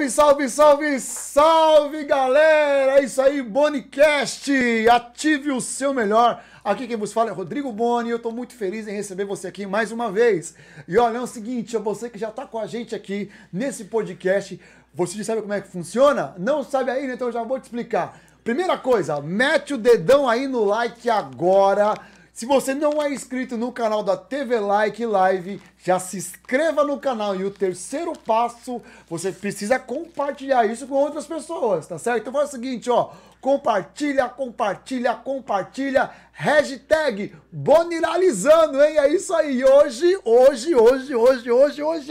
Salve, salve, salve, salve, galera! É isso aí, Bonicast! Ative o seu melhor. Aqui quem vos fala é Rodrigo Boni e eu tô muito feliz em receber você aqui mais uma vez. E olha, é o seguinte, você que já tá com a gente aqui nesse podcast, você já sabe como é que funciona? Não sabe ainda? Então eu já vou te explicar. Primeira coisa, mete o dedão aí no like agora. Se você não é inscrito no canal da TV Like Live, já se inscreva no canal. E o terceiro passo, você precisa compartilhar isso com outras pessoas, tá certo? Então faz o seguinte, ó, compartilha, compartilha, compartilha, hashtag Boniralizando, hein? É isso aí, hoje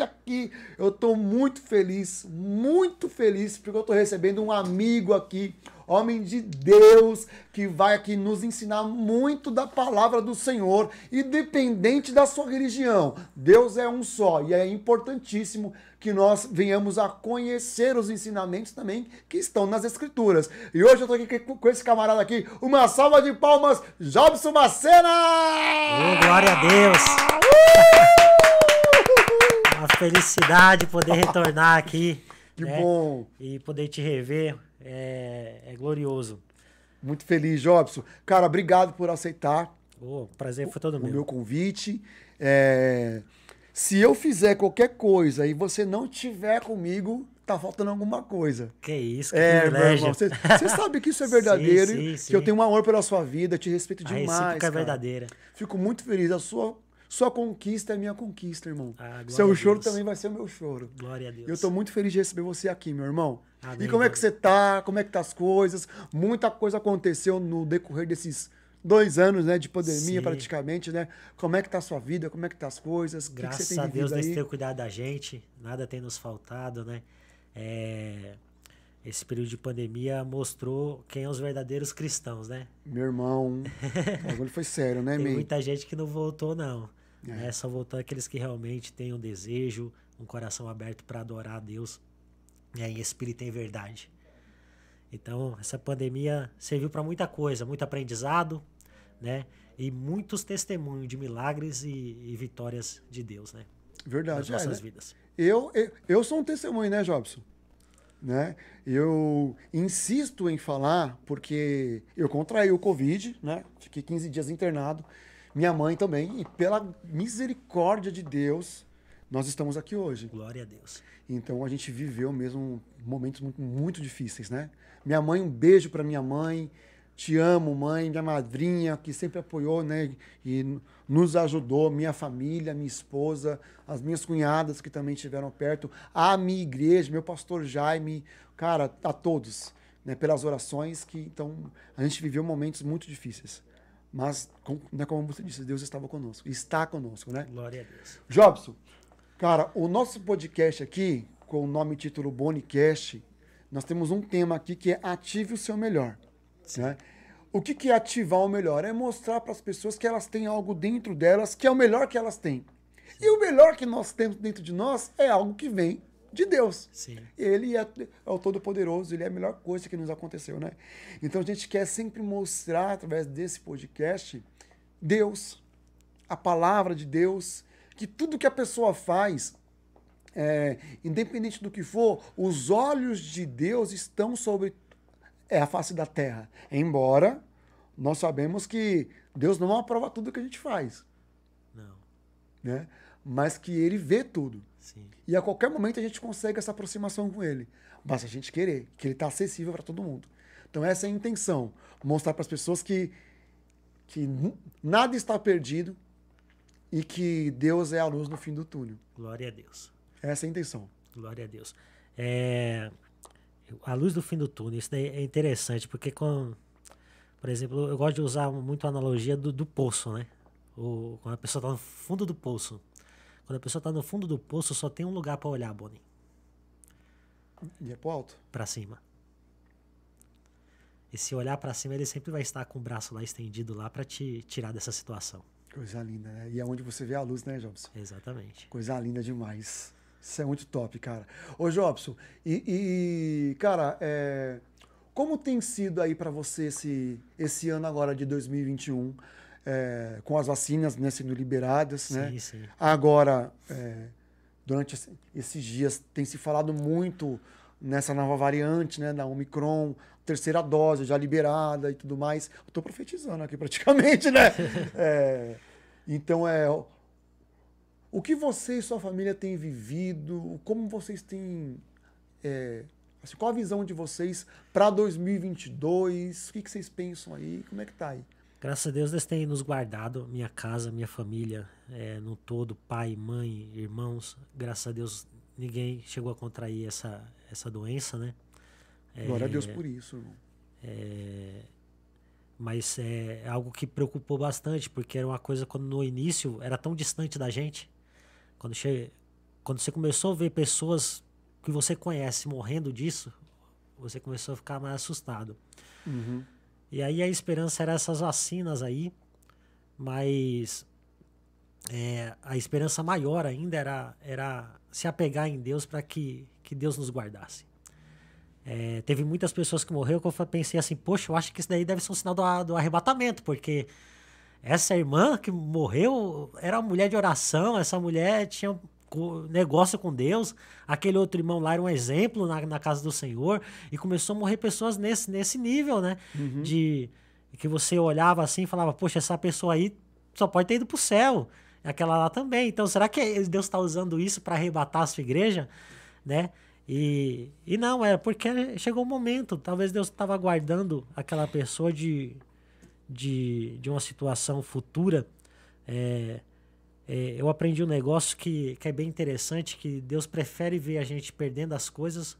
aqui, eu tô muito feliz, porque eu tô recebendo um amigo aqui, homem de Deus, que vai aqui nos ensinar muito da palavra do Senhor, independente da sua religião. Deus é um só e é importantíssimo que nós venhamos a conhecer os ensinamentos também que estão nas Escrituras. E hoje eu tô aqui com esse camarada aqui, uma salva de palmas, Jobson Macena! Glória a Deus! Uma felicidade poder retornar aqui. Que bom! E poder te rever. É glorioso. Muito feliz, Jobson. Cara, obrigado por aceitar. O prazer foi todo meu. O meu convite. Se eu fizer qualquer coisa e você não estiver comigo, tá faltando alguma coisa. Que isso, que privilégio. Você sabe que isso é verdadeiro, sim. que eu tenho um amor pela sua vida, te respeito demais. A recíproca é verdadeira. Fico muito feliz. A sua conquista é minha conquista, irmão. Seu choro também vai ser o meu choro. Glória a Deus. Eu tô muito feliz de receber você aqui, meu irmão. Amém, e como é que você tá? Como é que tá as coisas? Muita coisa aconteceu no decorrer desses 2 anos, né, de pandemia, praticamente, né? Como é que tá a sua vida? Como é que tá as coisas? Graças que você tem a Deus, aí? Deus tem cuidado da gente. Nada tem nos faltado, né? Esse período de pandemia mostrou quem é os verdadeiros cristãos, né? Meu irmão, o bagulho foi sério, né, Tem muita gente que não voltou, não. Só voltou aqueles que realmente têm um desejo, um coração aberto para adorar a Deus, em espírito e em verdade. Então, essa pandemia serviu para muita coisa, muito aprendizado, né? E muitos testemunhos de milagres e vitórias de Deus, né? Verdade. Nas nossas vidas. Eu sou um testemunho, né, Jobson? Né? Eu insisto em falar porque eu contraí o Covid, né? Fiquei 15 dias internado. Minha mãe também. E pela misericórdia de Deus, nós estamos aqui hoje. Glória a Deus. Então a gente viveu mesmo momentos muito, muito difíceis, né? Minha mãe, um beijo para minha mãe. Te amo, mãe, minha madrinha, que sempre apoiou, né? E nos ajudou, minha família, minha esposa, as minhas cunhadas que também estiveram perto, a minha igreja, meu pastor Jaime, cara, a todos, né? Pelas orações que, então, a gente viveu momentos muito difíceis. Mas, como você disse, Deus estava conosco, está conosco, né? Glória a Deus. Jobson, cara, o nosso podcast aqui, com o nome e título Bonicast, nós temos um tema aqui que é Ative o Seu Melhor. Né? O que é ativar o melhor? É mostrar para as pessoas que elas têm algo dentro delas que é o melhor que elas têm. Sim. E o melhor que nós temos dentro de nós é algo que vem de Deus. Sim. Ele é o Todo-Poderoso, ele é a melhor coisa que nos aconteceu, né? Então a gente quer sempre mostrar, através desse podcast, Deus, a palavra de Deus, que tudo que a pessoa faz, independente do que for, os olhos de Deus estão sobre a face da terra. Embora nós sabemos que Deus não aprova tudo que a gente faz. Não. Né? Mas que ele vê tudo. Sim. E a qualquer momento a gente consegue essa aproximação com ele. Basta a gente querer, que ele está acessível para todo mundo. Então essa é a intenção. Mostrar para as pessoas que nada está perdido e que Deus é a luz no fim do túnel. Glória a Deus. Essa é a intenção. Glória a Deus. A luz do fim do túnel, isso daí é interessante, porque por exemplo, eu gosto de usar muito a analogia do poço, né? Quando a pessoa está no fundo do poço. Quando a pessoa está no fundo do poço, só tem um lugar para olhar, Boni. E é pro alto? Para cima. E se olhar para cima, ele sempre vai estar com o braço lá estendido lá para te tirar dessa situação. Coisa linda, né? E é onde você vê a luz, né, Jobson? Exatamente. Coisa linda demais. Isso é muito top, cara. Ô, Jobson, cara, como tem sido aí para você esse ano agora de 2021, com as vacinas, né, sendo liberadas, sim, né? Sim. Agora, durante esses dias, tem se falado muito nessa nova variante, né, da Omicron, terceira dose já liberada e tudo mais. Eu tô profetizando aqui praticamente, né? Então, o que você e sua família têm vivido, como vocês têm... assim, qual a visão de vocês para 2022? O que vocês pensam aí? Como é que tá aí? Graças a Deus, Deus tem nos guardado, minha casa, minha família, no todo, pai, mãe, irmãos. Graças a Deus, ninguém chegou a contrair essa doença, né? Glória a Deus por isso, irmão. Mas é algo que preocupou bastante, porque era uma coisa quando no início era tão distante da gente. Quando você começou a ver pessoas que você conhece morrendo disso, você começou a ficar mais assustado. Uhum. E aí a esperança era essas vacinas aí, mas a esperança maior ainda era se apegar em Deus para que Deus nos guardasse. Teve muitas pessoas que morreram que eu pensei assim, poxa, eu acho que isso daí deve ser um sinal do arrebatamento, porque essa irmã que morreu era uma mulher de oração, essa mulher tinha negócio com Deus, aquele outro irmão lá era um exemplo na casa do Senhor, e começou a morrer pessoas nesse nível, né? Uhum. De que você olhava assim e falava, poxa, essa pessoa aí só pode ter ido pro céu, aquela lá também. Então, será que Deus está usando isso para arrebatar a sua igreja, né? E não, era porque chegou um momento, talvez Deus estava aguardando aquela pessoa de uma situação futura. Eu aprendi um negócio que é bem interessante, que Deus prefere ver a gente perdendo as coisas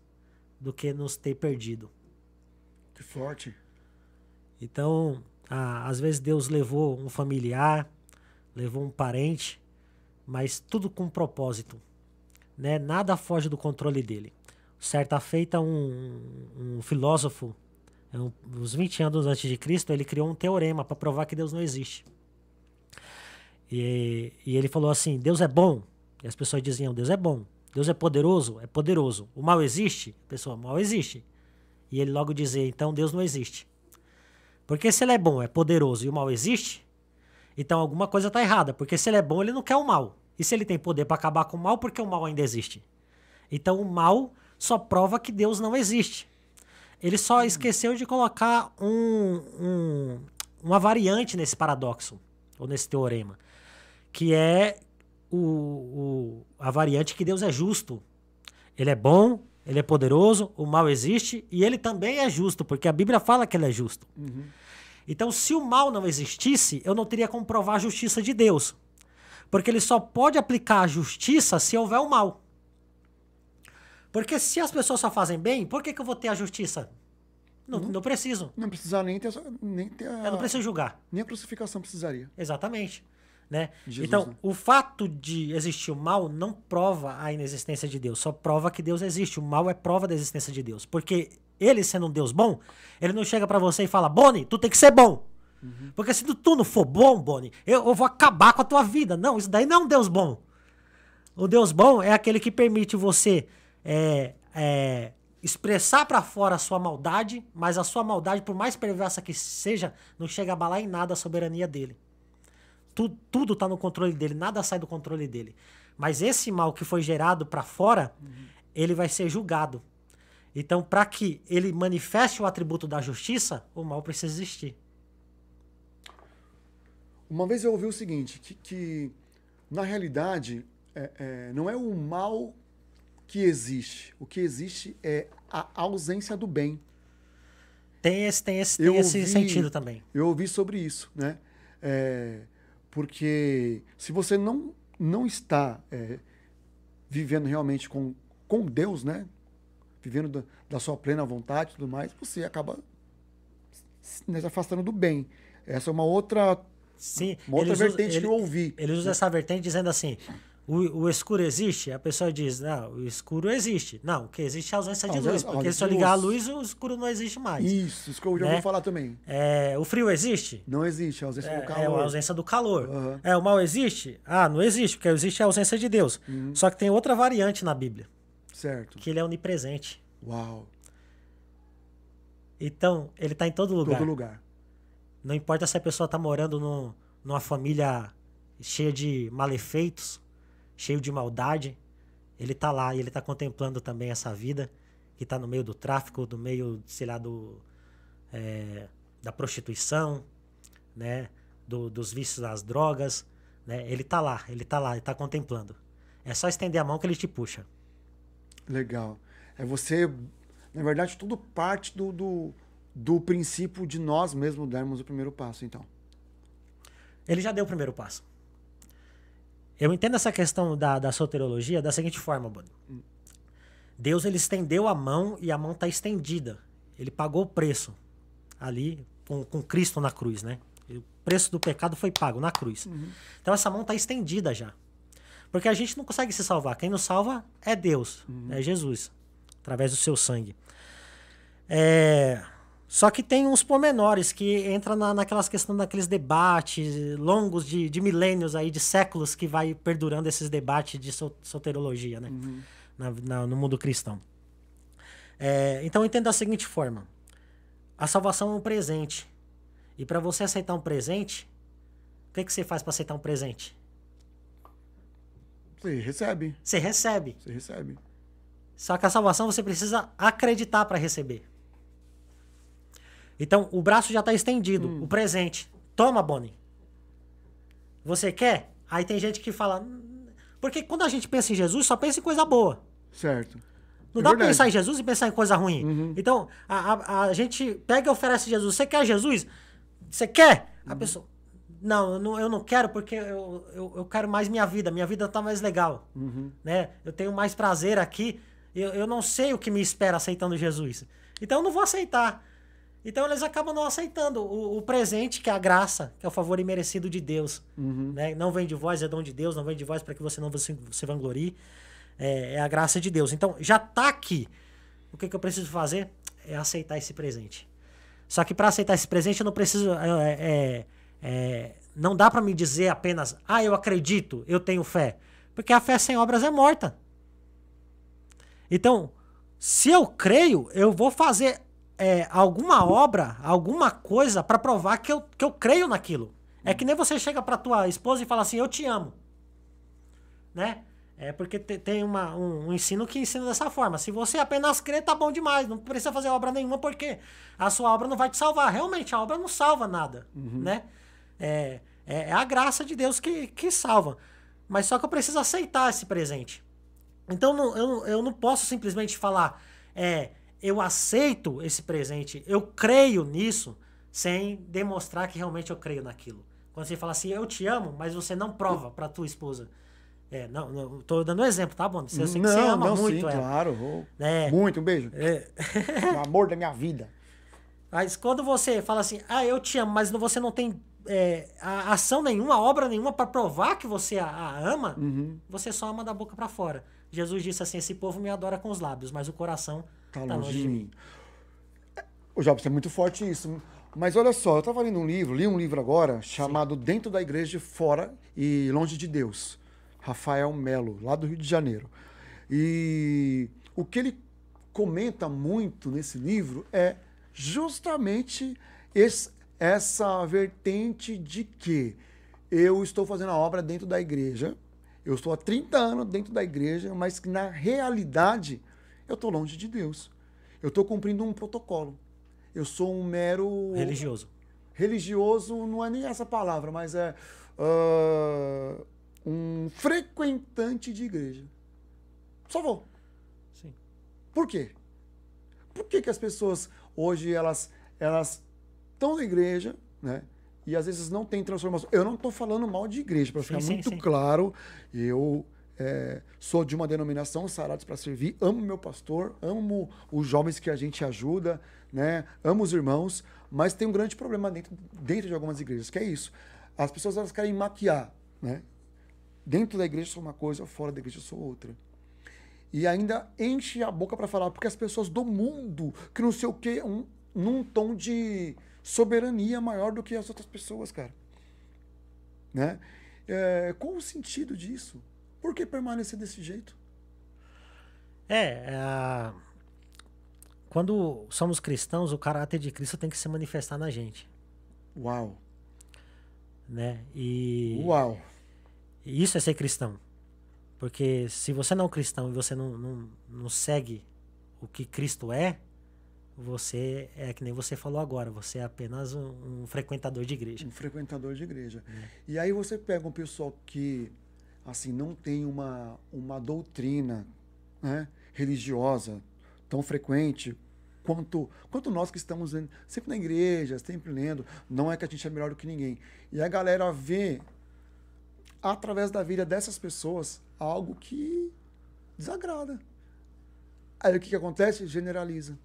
do que nos ter perdido. Que forte. Então, às vezes Deus levou um familiar, levou um parente, mas tudo com propósito, né? Nada foge do controle dele. Certa feita, um filósofo, uns 20 anos antes de Cristo, ele criou um teorema para provar que Deus não existe. E ele falou assim, Deus é bom. E as pessoas diziam, Deus é bom. Deus é poderoso? É poderoso. O mal existe? Pessoal, o mal existe. E ele logo dizia, então Deus não existe. Porque se ele é bom, é poderoso e o mal existe, então alguma coisa está errada. Porque se ele é bom, ele não quer o mal. E se ele tem poder para acabar com o mal, por que o mal ainda existe? Então o mal só prova que Deus não existe. Ele só esqueceu de colocar uma variante nesse paradoxo, ou nesse teorema, que é a variante que Deus é justo. Ele é bom, ele é poderoso, o mal existe e ele também é justo, porque a Bíblia fala que ele é justo. Uhum. Então, se o mal não existisse, eu não teria como provar a justiça de Deus. Porque ele só pode aplicar a justiça se houver o mal. Porque se as pessoas só fazem bem, por que eu vou ter a justiça? Não preciso. Não precisar nem ter Eu não preciso julgar. Nem a crucificação precisaria. Exatamente. Né? Jesus, então, né? o fato de existir o mal não prova a inexistência de Deus, só prova que Deus existe. O mal é prova da existência de Deus. Porque ele, sendo um Deus bom, ele não chega pra você e fala, Boni, tu tem que ser bom. Uhum. Porque se tu não for bom, Boni, eu vou acabar com a tua vida. Não, isso daí não é um Deus bom. O Deus bom é aquele que permite você expressar pra fora a sua maldade, mas a sua maldade, por mais perversa que seja, não chega a abalar em nada a soberania dele. Tudo está no controle dele, nada sai do controle dele. Mas esse mal que foi gerado para fora, ele vai ser julgado. Então, para que ele manifeste o atributo da justiça, o mal precisa existir. Uma vez eu ouvi o seguinte, que na realidade, não é o mal que existe. O que existe é a ausência do bem. Tem esse sentido também. Eu ouvi sobre isso, né? Porque se você não está vivendo realmente com Deus, né? Vivendo da sua plena vontade e tudo mais, você acaba se afastando do bem. Essa é uma outra vertente que eu ouvi. Ele usa essa vertente dizendo assim, o escuro existe? A pessoa diz, não, o escuro existe. Não, o que existe é a ausência de luz. Porque se eu ligar a luz, o escuro não existe mais. Isso que eu já ouvi falar também. O frio existe? Não existe, a ausência do calor. É a ausência do calor. Uhum. O mal existe? Ah, não existe, porque existe a ausência de Deus. Uhum. Só que tem outra variante na Bíblia. Certo. Que ele é onipresente. Uau. Então, ele está em todo lugar. Todo lugar. Não importa se a pessoa está morando numa família cheia de malefeitos, cheio de maldade, ele está lá e ele está contemplando também essa vida que está no meio do tráfico, no meio, sei lá, da prostituição, né? Dos vícios das drogas, né? Ele está lá, ele está contemplando. É só estender a mão que ele te puxa. Legal. É você, na verdade, tudo parte do princípio de nós mesmos darmos o primeiro passo, então. Ele já deu o primeiro passo. Eu entendo essa questão da soteriologia da seguinte forma, Boni. Deus, ele estendeu a mão e a mão está estendida. Ele pagou o preço ali com Cristo na cruz, né? O preço do pecado foi pago na cruz. Então essa mão está estendida já. Porque a gente não consegue se salvar. Quem nos salva é Deus, é Jesus, através do seu sangue. Só que tem uns pormenores que entram naquelas questões, naqueles debates longos de milênios aí, de séculos, que vai perdurando esses debates de soteriologia, né? No mundo cristão. Então eu entendo da seguinte forma. A salvação é um presente. E para você aceitar um presente, o que você faz para aceitar um presente? Você recebe. Você recebe. Você recebe. Só que a salvação você precisa acreditar para receber. Então, o braço já está estendido, o presente. Toma, Boni. Você quer? Aí tem gente que fala... Porque quando a gente pensa em Jesus, só pensa em coisa boa. Certo. Não dá para pensar em Jesus e pensar em coisa ruim. Então, a gente pega e oferece Jesus. Você quer Jesus? Você quer? A pessoa... Não, eu não quero porque eu quero mais minha vida. Minha vida tá mais legal. Né? Eu tenho mais prazer aqui. Eu não sei o que me espera aceitando Jesus. Então, eu não vou aceitar. Então eles acabam não aceitando o presente, que é a graça, que é o favor imerecido de Deus. Né? Não vem de vós, é dom de Deus, não vem de vós para que você não se vanglorie. É a graça de Deus. Então já está aqui. O que eu preciso fazer é aceitar esse presente. Só que para aceitar esse presente eu não preciso... não dá para me dizer apenas, eu acredito, eu tenho fé. Porque a fé sem obras é morta. Então, se eu creio, eu vou fazer... alguma obra, alguma coisa para provar que eu creio naquilo. É que nem você chega para tua esposa e fala assim, eu te amo. Né? Porque tem um ensino que ensina dessa forma. Se você apenas crê, tá bom demais. Não precisa fazer obra nenhuma porque a sua obra não vai te salvar. Realmente, a obra não salva nada. Né? É a graça de Deus que salva. Mas só que eu preciso aceitar esse presente. Então eu não posso simplesmente falar... eu aceito esse presente, eu creio nisso, sem demonstrar que realmente eu creio naquilo. Quando você fala assim, eu te amo, mas você não prova para tua esposa. Não, tô dando um exemplo, tá bom? Eu sei que você ama muito ela. Claro. Muito, um beijo. O amor da minha vida. Mas quando você fala assim, eu te amo, mas você não tem ação nenhuma, obra nenhuma para provar que você a ama, você só ama da boca para fora. Jesus disse assim, esse povo me adora com os lábios, mas o coração... Tá longe de mim. O Jobs, é muito forte isso. Mas olha só, eu estava lendo li um livro agora chamado Dentro da Igreja, Fora e Longe de Deus. Rafael Melo, lá do Rio de Janeiro. E o que ele comenta muito nesse livro é justamente essa vertente de que eu estou fazendo a obra dentro da igreja, eu estou há 30 anos dentro da igreja, mas que na realidade... eu estou longe de Deus. Eu estou cumprindo um protocolo. Eu sou um mero... religioso. Religioso não é nem essa palavra, mas é um frequentante de igreja. Só vou. Sim. Por quê? Por que as pessoas hoje elas estão na igreja, né? E às vezes não tem transformação. Eu não estou falando mal de igreja, para ficar muito claro. Eu... sou de uma denominação, Sarados para Servir, amo meu pastor, amo os jovens que a gente ajuda, né? Amo os irmãos, mas tem um grande problema dentro de algumas igrejas, que é isso. As pessoas elas querem maquiar, né? Dentro da igreja eu sou uma coisa, fora da igreja eu sou outra. E ainda enche a boca para falar, porque as pessoas do mundo, que não sei o quê, num tom de soberania maior do que as outras pessoas, cara. Né? Qual o sentido disso? Por que permanecer desse jeito? Quando somos cristãos, o caráter de Cristo tem que se manifestar na gente. Uau! Né? Uau! E isso é ser cristão. Porque se você não é um cristão e você não segue o que Cristo é, você é que nem você falou agora, você é apenas um frequentador de igreja. Um frequentador de igreja. E aí você pega um pessoal que, assim, não tem uma doutrina, né, religiosa tão frequente quanto nós que estamos sempre na igreja, sempre lendo. Não é que a gente é melhor do que ninguém. E a galera vê, através da vida dessas pessoas, algo que desagrada. Aí o que acontece? Generaliza.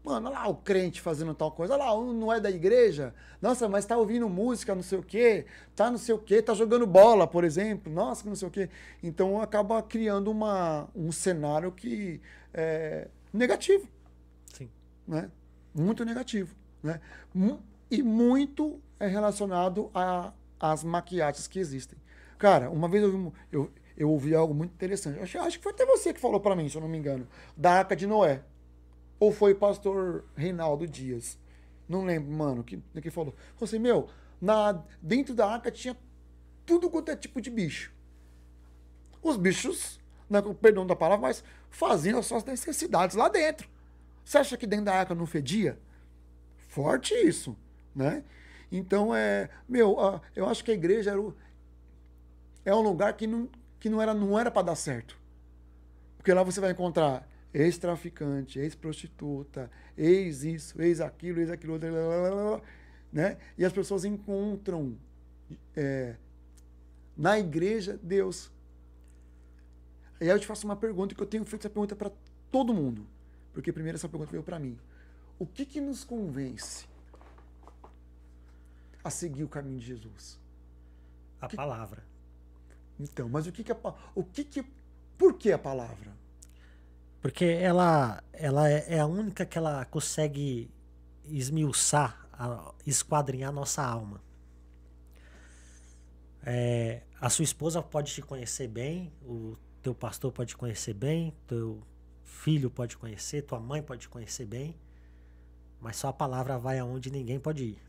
Mano, olha lá o crente fazendo tal coisa. Olha lá, não é da igreja. Nossa, mas tá ouvindo música, não sei o quê. Tá não sei o quê. Tá jogando bola, por exemplo. Nossa, que não sei o quê. Então acaba criando um cenário que é negativo. Sim. Né? Muito negativo. Né? E muito é relacionado às maquiagens que existem. Cara, uma vez eu ouvi algo muito interessante. Acho que foi até você que falou pra mim, se eu não me engano. Da Arca de Noé. Ou foi o pastor Reinaldo Dias? Não lembro, mano, que falou. Falou assim, meu, dentro da arca tinha tudo quanto é tipo de bicho. Os bichos, né, com perdão da palavra, mas faziam as suas necessidades lá dentro. Você acha que dentro da arca não fedia? Forte isso, né? Então, eu acho que a igreja é um lugar que não era para dar certo. Porque lá você vai encontrar ex-traficante, ex-prostituta, ex-isso, ex-aquilo, né? E as pessoas encontram na igreja Deus. E aí eu te faço uma pergunta, que eu tenho feito essa pergunta para todo mundo, porque primeiro essa pergunta veio para mim. O que nos convence a seguir o caminho de Jesus? A palavra. Então, mas por que a palavra? Porque ela é a única que ela consegue esmiuçar, esquadrinhar a nossa alma. A sua esposa pode te conhecer bem, o teu pastor pode te conhecer bem, teu filho pode te conhecer, tua mãe pode te conhecer bem, mas só a palavra vai aonde ninguém pode ir.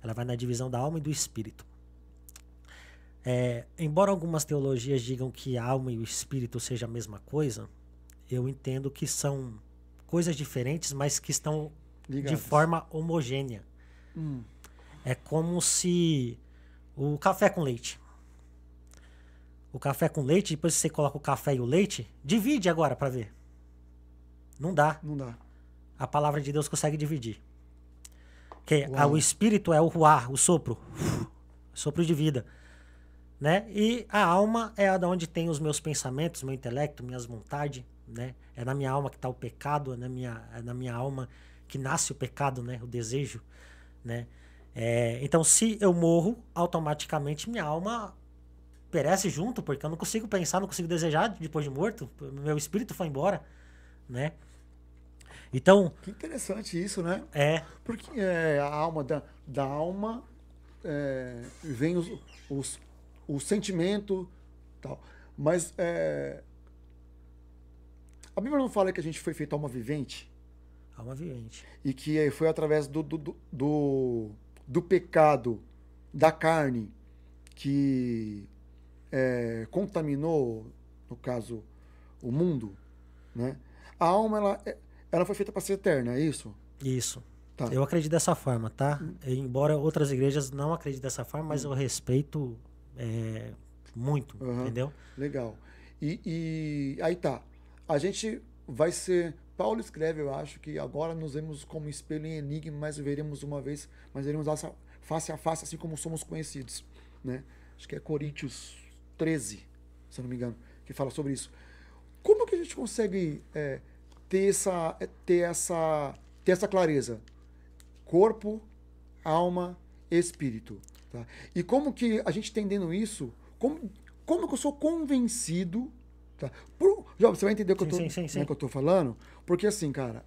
Ela vai na divisão da alma e do espírito. Embora algumas teologias digam que a alma e o espírito seja a mesma coisa, eu entendo que são coisas diferentes, mas que estão ligadas de forma homogênea. É como se o café com leite. O café com leite, depois que você coloca o café e o leite, divide agora para ver. Não dá. Não dá. A palavra de Deus consegue dividir. O espírito é o ruar, o sopro. O sopro de vida. Né? E a alma é onde tem os meus pensamentos, meu intelecto, minhas vontades. Né? É na minha alma que está o pecado, é na minha alma que nasce o pecado, né? O desejo. Né? Então, se eu morro, automaticamente minha alma perece junto, porque eu não consigo pensar, não consigo desejar depois de morto. Meu espírito foi embora. Né? Então, que interessante isso, né? Porque a alma da alma vem o sentimento tal. Mas a Bíblia não fala que a gente foi feito alma vivente? Alma vivente. E que foi através do pecado da carne que contaminou, no caso, o mundo, né? A alma, ela foi feita para ser eterna, é isso? Isso. Tá. Eu acredito dessa forma, tá? Embora outras igrejas não acreditem dessa forma, mas eu respeito muito, entendeu? Legal. E aí tá. A gente vai ser... Paulo escreve, eu acho, que agora nos vemos como espelho em enigma, mas veremos face a face, assim como somos conhecidos, né? Acho que é Coríntios 13, se eu não me engano, que fala sobre isso. Como que a gente consegue ter essa clareza? Corpo, alma, espírito. Tá? E como que a gente entendendo isso, como que eu sou convencido... Tá? João, você vai entender o que eu tô falando? Porque assim, cara,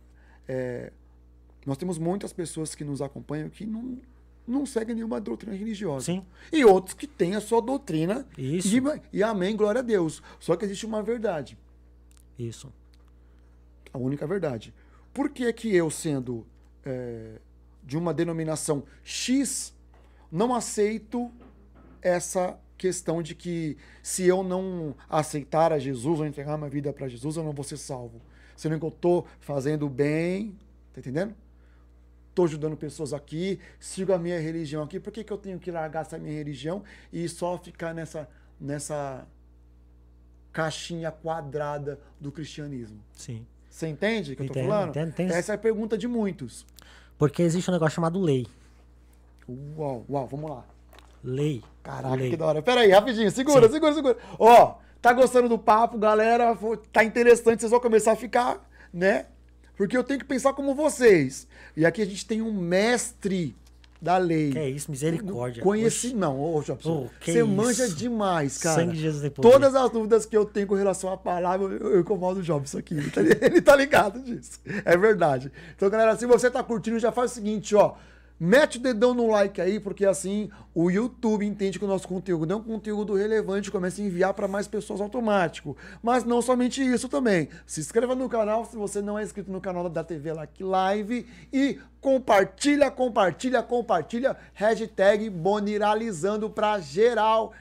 nós temos muitas pessoas que nos acompanham que não seguem nenhuma doutrina religiosa. Sim. E outros que têm a sua doutrina. Isso. E amém, glória a Deus. Só que existe uma verdade. Isso. A única verdade. Por que que eu, sendo de uma denominação X, não aceito questão de que se eu não aceitar a Jesus ou entregar minha vida para Jesus, eu não vou ser salvo. Sendo que eu tô fazendo bem, tá entendendo? Tô ajudando pessoas aqui, sigo a minha religião aqui, por que eu tenho que largar essa minha religião e só ficar nessa caixinha quadrada do cristianismo? Sim. Você entende o que eu tô Entendo, falando? entendo. Essa é a pergunta de muitos. Porque existe um negócio chamado lei. Uau, vamos lá. Lei. Caraca, lei. que da hora. Pera aí, rapidinho, segura. Ó, tá gostando do papo, galera? Tá interessante, vocês vão começar a ficar, né? Porque eu tenho que pensar como vocês. E aqui a gente tem um mestre da lei. Que é isso, misericórdia. Não, ô Jobson, você isso? manja demais, cara. Sangue de Jesus tem poder. Todas as dúvidas que eu tenho com relação à palavra, eu incomodo o Jobson aqui. Ele tá ligado disso. É verdade. Então, galera, se você tá curtindo, já faz o seguinte, ó. Mete o dedão no like aí, porque assim o YouTube entende que o nosso conteúdo é um conteúdo relevante e começa a enviar para mais pessoas automático. Mas não somente isso também. Se inscreva no canal se você não é inscrito no canal da TV Like Live e compartilha. Hashtag Boniralizando para geral.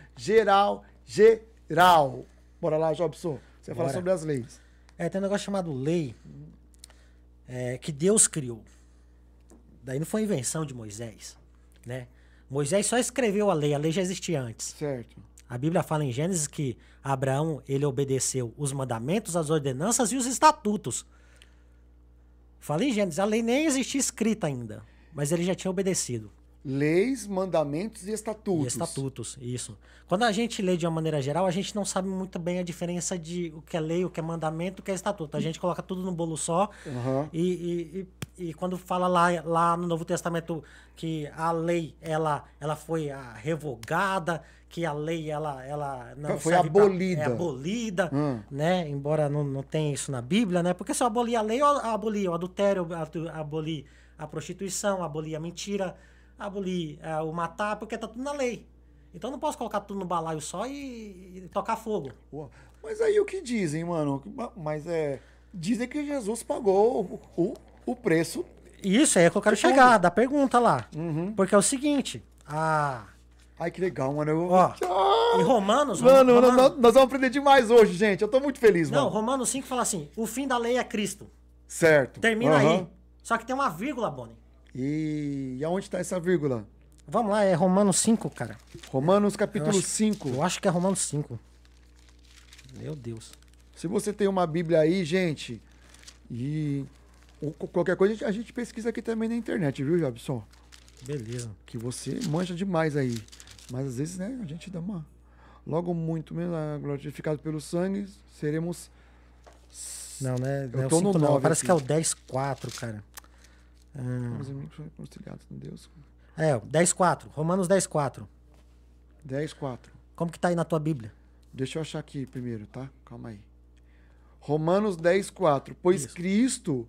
Bora lá, Jobson. Você fala sobre as leis. Tem um negócio chamado lei que Deus criou. Daí não foi invenção de Moisés, né? Moisés só escreveu a lei já existia antes. Certo. A Bíblia fala em Gênesis que Abraão, ele obedeceu os mandamentos, as ordenanças e os estatutos. Fala em Gênesis, a lei nem existia escrita ainda, mas ele já tinha obedecido. Leis, mandamentos e estatutos. E estatutos, isso. Quando a gente lê de uma maneira geral, a gente não sabe muito bem a diferença de o que é lei, o que é mandamento, o que é estatuto. A gente coloca tudo no bolo só. Uhum. E quando fala lá no Novo Testamento que a lei ela foi revogada, que a lei ela não foi abolida. É abolida, né? Embora não tenha isso na Bíblia, né? Porque se eu abolir a lei, eu aboli o adultério, aboli a prostituição, aboli a mentira, aboli o matar, porque tá tudo na lei. Então eu não posso colocar tudo no balaio só e tocar fogo. Mas aí o que dizem, mano? Mas dizem que Jesus pagou o preço. Isso aí é que eu quero chegar, da pergunta lá. Uhum. Porque é o seguinte, Ai, que legal, mano. Em Romanos... Mano, nós vamos aprender demais hoje, gente. Eu tô muito feliz, mano. Não, Romanos 5 fala assim, o fim da lei é Cristo. Certo. Termina aí. Só que tem uma vírgula, Boni. E aonde tá essa vírgula? Vamos lá, é Romanos 5, cara. Romanos capítulo 5. Eu acho que é Romanos 5. Meu Deus. Se você tem uma Bíblia aí, gente, e qualquer coisa a gente pesquisa aqui também na internet, viu, Jobson? Beleza. Que você manja demais aí. Mas às vezes, né, a gente dá uma... Logo muito mesmo, glorificado pelo sangue, seremos... Não, né? Eu tô no 9 Parece aqui. que é o 10:4, cara. Os inimigos foram reconciliados com Deus. É, 10:4. Romanos 10:4. 10:4. Como que tá aí na tua Bíblia? Deixa eu achar aqui primeiro, tá? Calma aí. Romanos 10:4. Pois Isso. Cristo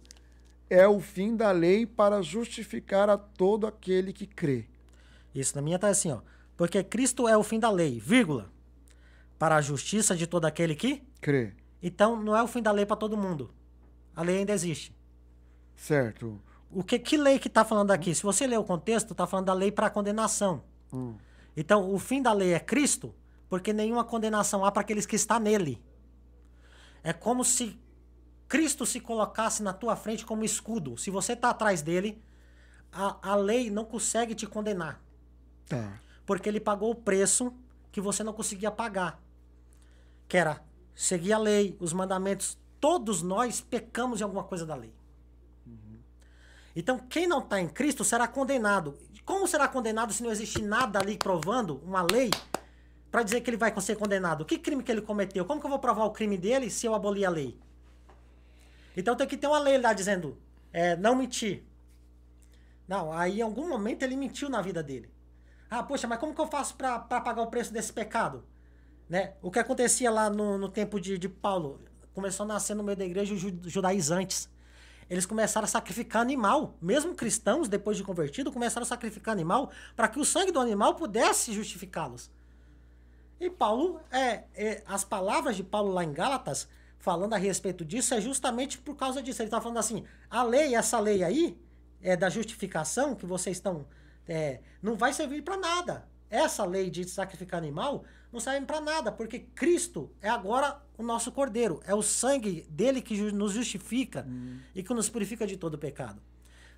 é o fim da lei para justificar a todo aquele que crê. Isso, na minha tá assim, ó. Porque Cristo é o fim da lei, vírgula. Para a justiça de todo aquele que... Crê. Então, não é o fim da lei para todo mundo. A lei ainda existe. Certo. Que lei que tá falando aqui? Se você ler o contexto, tá falando da lei para condenação. Então, o fim da lei é Cristo, porque nenhuma condenação há para aqueles que estão nele. É como se Cristo se colocasse na tua frente como escudo. Se você tá atrás dele, a lei não consegue te condenar. Tá. Porque ele pagou o preço que você não conseguia pagar. Que era seguir a lei, os mandamentos. Todos nós pecamos em alguma coisa da lei. Então, quem não está em Cristo será condenado. Como será condenado se não existe nada ali provando uma lei para dizer que ele vai ser condenado? Que crime que ele cometeu? Como que eu vou provar o crime dele se eu abolir a lei? Então tem que ter uma lei lá dizendo, não mentir. Não, aí em algum momento ele mentiu na vida dele. Poxa, mas como que eu faço para pagar o preço desse pecado? Né? O que acontecia lá no tempo de Paulo, começou a nascer no meio da igreja os judaizantes. Eles começaram a sacrificar animal. Mesmo cristãos, depois de convertido, começaram a sacrificar animal para que o sangue do animal pudesse justificá-los. E Paulo, as palavras de Paulo lá em Gálatas, falando a respeito disso, é justamente por causa disso. Ele está falando assim, essa lei aí, da justificação que vocês estão... não vai servir para nada. essa lei de sacrificar animal não serve para nada, porque Cristo é agora o nosso cordeiro. É o sangue dele que nos justifica e que nos purifica de todo pecado.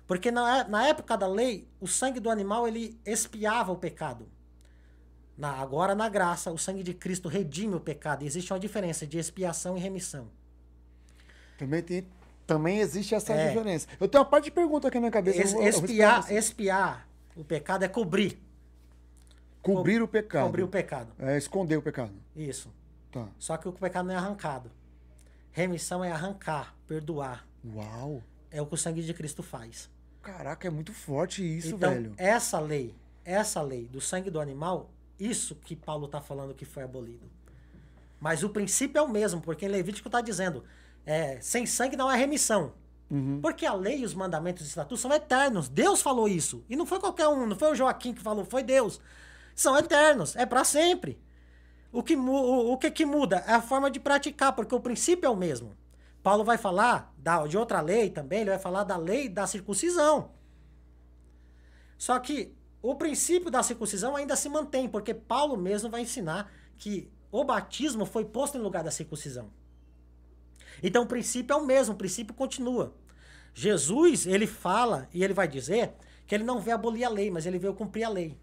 Porque na época da lei, o sangue do animal ele expiava o pecado. Agora, na graça, o sangue de Cristo redime o pecado. E existe uma diferença de expiação e remissão. Também existe essa diferença. Eu tenho uma parte de pergunta aqui na cabeça. Expiar o pecado é cobrir. Cobrir o pecado. Cobrir o pecado. É esconder o pecado. Isso. Tá. Só que o pecado não é arrancado. Remissão é arrancar, perdoar. Uau. É o que o sangue de Cristo faz. Caraca, é muito forte isso, então, velho. Essa lei do sangue do animal, isso que Paulo está falando que foi abolido. Mas o princípio é o mesmo, porque em Levítico está dizendo, sem sangue não há remissão. Porque a lei e os mandamentos e estatutos são eternos. Deus falou isso. E não foi qualquer um, não foi o Joaquim que falou, foi Deus. São eternos, é para sempre. O que muda é a forma de praticar, porque o princípio é o mesmo. Paulo vai falar de outra lei também, ele vai falar da lei da circuncisão. Só que o princípio da circuncisão ainda se mantém, porque Paulo mesmo vai ensinar que o batismo foi posto em lugar da circuncisão. Então o princípio é o mesmo, o princípio continua. Jesus, ele fala e ele vai dizer que ele não veio abolir a lei, mas ele veio cumprir a lei.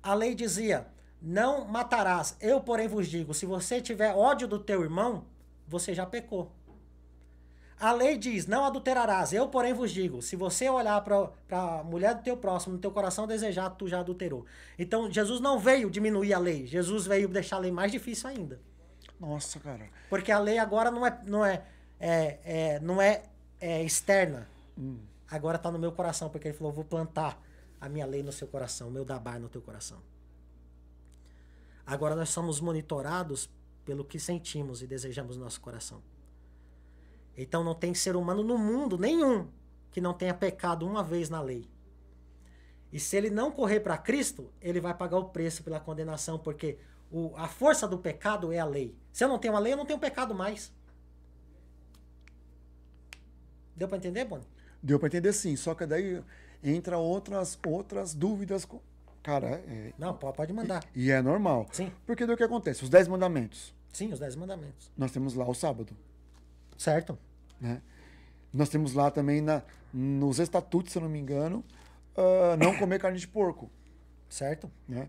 A lei dizia, não matarás. Eu, porém, vos digo, se você tiver ódio do teu irmão, você já pecou. A lei diz, não adulterarás. Eu, porém, vos digo, se você olhar para a mulher do teu próximo, no teu coração desejar, tu já adulterou. Então, Jesus não veio diminuir a lei. Jesus veio deixar a lei mais difícil ainda. Nossa, cara. Porque a lei agora não é externa. Agora está no meu coração, porque ele falou, eu vou plantar a minha lei no seu coração, o meu dabar no teu coração. Agora nós somos monitorados pelo que sentimos e desejamos no nosso coração. Então não tem ser humano no mundo nenhum que não tenha pecado uma vez na lei. E se ele não correr para Cristo, ele vai pagar o preço pela condenação, porque a força do pecado é a lei. Se eu não tenho a lei, eu não tenho pecado mais. Deu para entender, Boni? Deu para entender sim, só que daí entra outras dúvidas. Cara, não, pode mandar. E é normal. Sim. Porque do que acontece? Os 10 mandamentos. Sim, os 10 mandamentos. Nós temos lá o sábado. Certo. Né? Nós temos lá também nos estatutos, se eu não me engano, não comer carne de porco. Certo. Né?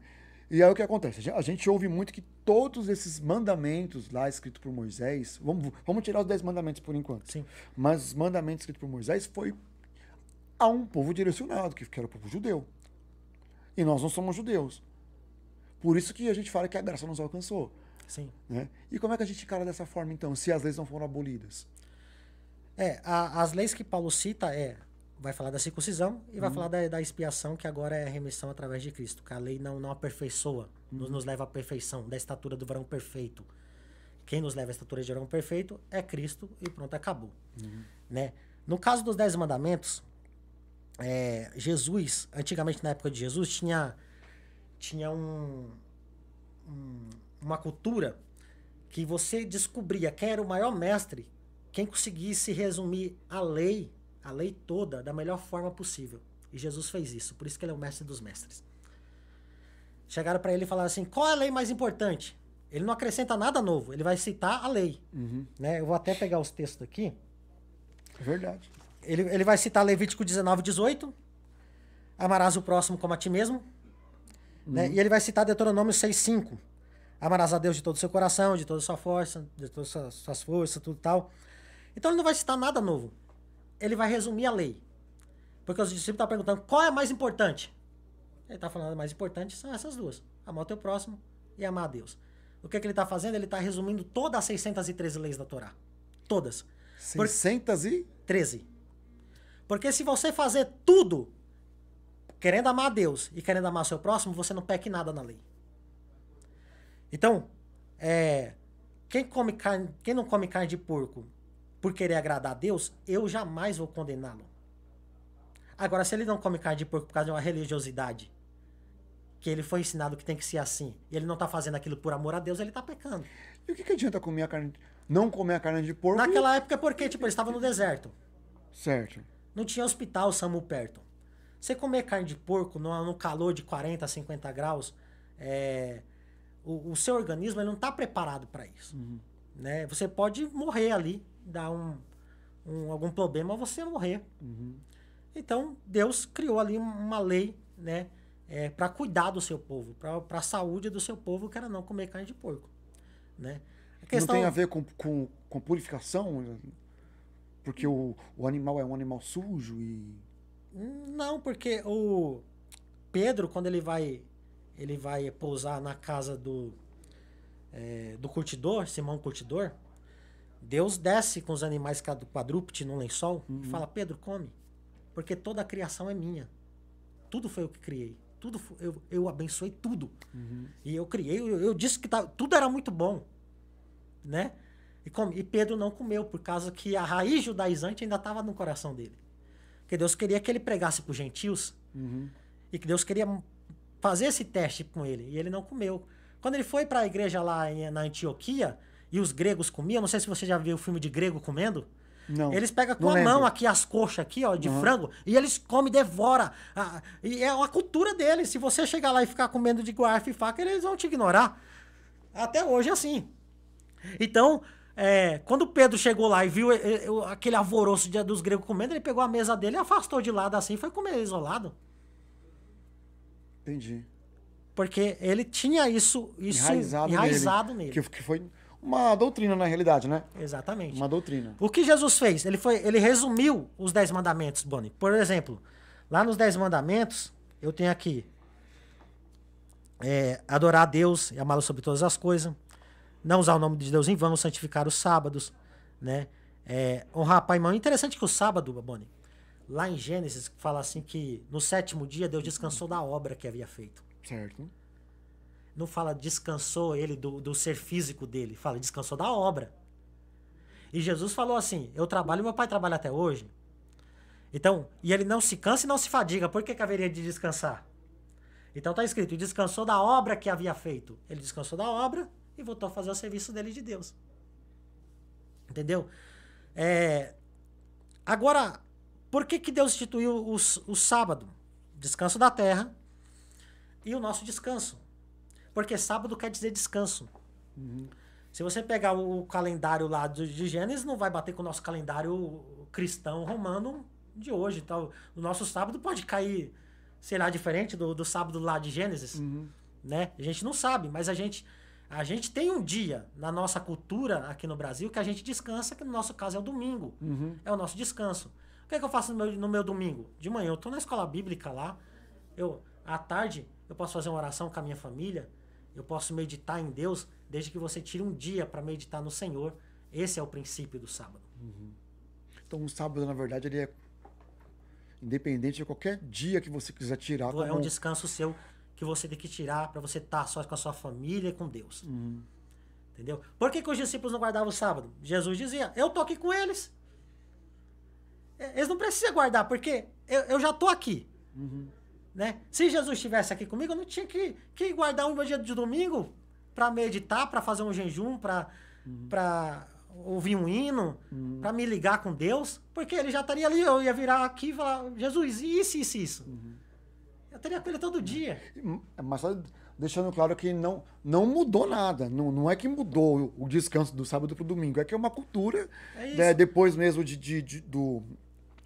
E aí o que acontece? A gente ouve muito que todos esses mandamentos lá escritos por Moisés, vamos tirar os 10 mandamentos por enquanto. Sim. Mas os mandamentos escritos por Moisés foi a um povo direcionado, que era o povo judeu. E nós não somos judeus. Por isso que a gente fala que a graça nos alcançou. Sim. Né? E como é que a gente encara dessa forma, então, se as leis não foram abolidas? As leis que Paulo cita vai falar da circuncisão e vai falar da expiação, que agora é a remissão através de Cristo, que a lei não aperfeiçoa, nos leva à perfeição, da estatura do varão perfeito. Quem nos leva à estatura de varão perfeito é Cristo e pronto, acabou. Né? No caso dos 10 mandamentos, Jesus, antigamente na época de Jesus, tinha uma cultura que você descobria quem era o maior mestre, quem conseguisse resumir a lei toda da melhor forma possível. E Jesus fez isso, por isso que ele é o mestre dos mestres. Chegaram para ele e falaram assim, qual é a lei mais importante? Ele não acrescenta nada novo, ele vai citar a lei. Né? Eu vou até pegar os textos aqui. É verdade. Ele vai citar Levítico 19, 18. Amarás o próximo como a ti mesmo. Né? E ele vai citar Deuteronômio 6, 5. Amarás a Deus de todo o seu coração, de toda a sua força, de todas as suas forças, tudo tal. Então ele não vai citar nada novo. Ele vai resumir a lei. Porque os discípulos estão perguntando qual é a mais importante. Ele está falando que a mais importante são essas duas. Amar o teu próximo e amar a Deus. O que ele está fazendo? Ele está resumindo todas as 613 leis da Torá. Todas. 613? Porque se você fazer tudo querendo amar a Deus e querendo amar o seu próximo, você não peca em nada na lei. Então, quem não come carne de porco por querer agradar a Deus, eu jamais vou condená-lo. Agora, se ele não come carne de porco por causa de uma religiosidade, que ele foi ensinado que tem que ser assim, e ele não está fazendo aquilo por amor a Deus, ele está pecando. E o que adianta não comer a carne de porco? Naquela época é porque, eles estavam no deserto. Certo. Não tinha hospital SAMU perto. Você comer carne de porco no calor de 40, 50 graus, o seu organismo ele não está preparado para isso. Né? Você pode morrer ali, dar algum problema, você morrer. Então, Deus criou ali uma lei, né, para cuidar do seu povo, para a saúde do seu povo, que era não comer carne de porco. Né? A questão... Não tem a ver com purificação? Porque o animal é um animal sujo e... Não, porque o Pedro, quando ele vai pousar na casa do curtidor, Simão Curtidor, Deus desce com os animais quadrúpede num lençol e fala, Pedro, come, porque toda a criação é minha. Tudo foi eu que criei. Tudo eu abençoei tudo. E eu criei, eu disse que tudo era muito bom. Né? E Pedro não comeu, por causa que a raiz judaizante ainda estava no coração dele. Porque Deus queria que ele pregasse para os gentios e que Deus queria fazer esse teste com ele. E ele não comeu. Quando ele foi para a igreja lá na Antioquia e os gregos comiam, não sei se você já viu o filme de grego comendo. Não, eles pegam com a mão aqui as coxas aqui, ó, de frango e eles comem, devora. E é uma cultura deles. Se você chegar lá e ficar comendo de garfo e faca, eles vão te ignorar. Até hoje é assim. Então, quando Pedro chegou lá e viu aquele alvoroço dos gregos comendo, ele pegou a mesa dele e afastou de lado assim e foi comer isolado. Entendi. Porque ele tinha isso enraizado nele. Que foi uma doutrina na realidade, né? Exatamente. Uma doutrina. O que Jesus fez? Ele resumiu os 10 mandamentos, Boni. Por exemplo, lá nos 10 mandamentos, eu tenho aqui adorar a Deus e amá-lo sobre todas as coisas. Não usar o nome de Deus em vão, santificar os sábados, né? Honrar pai e mãe. Interessante que o sábado, Boni, lá em Gênesis, fala assim que no 7º dia Deus descansou da obra que havia feito. Certo. Não fala descansou ele do ser físico dele, fala descansou da obra. E Jesus falou assim, eu trabalho e meu pai trabalha até hoje. Então, e ele não se cansa e não se fadiga, por que haveria de descansar? Então tá escrito, descansou da obra que havia feito. Ele descansou da obra e voltou a fazer o serviço dele de Deus. Entendeu? Agora, por que Deus instituiu o sábado? Descanso da terra e o nosso descanso. Porque sábado quer dizer descanso. Se você pegar o calendário lá de Gênesis, não vai bater com o nosso calendário cristão romano de hoje. Então, o nosso sábado pode cair, sei lá, diferente do sábado lá de Gênesis. Né? A gente não sabe, mas a gente tem um dia na nossa cultura aqui no Brasil que a gente descansa, que no nosso caso é o domingo. É o nosso descanso. O que eu faço no meu domingo? De manhã eu estou na escola bíblica lá. À tarde eu posso fazer uma oração com a minha família. Eu posso meditar em Deus, desde que você tire um dia para meditar no Senhor. Esse é o princípio do sábado. Então o sábado, na verdade, ele é independente de qualquer dia que você quiser tirar. É um descanso seu que você tem que tirar para você estar só com a sua família e com Deus. Entendeu? Por que os discípulos não guardavam o sábado? Jesus dizia, eu tô aqui com eles. Eles não precisam guardar, porque eu já tô aqui. Né? Se Jesus estivesse aqui comigo, eu não tinha que guardar um dia de domingo para meditar, para fazer um jejum, para ouvir um hino, para me ligar com Deus, porque ele já estaria ali, eu ia virar aqui e falar, Jesus, isso. Eu teria com ele todo dia. Mas só deixando claro que não mudou nada. Não é que mudou o descanso do sábado para o domingo. É que é uma cultura, depois mesmo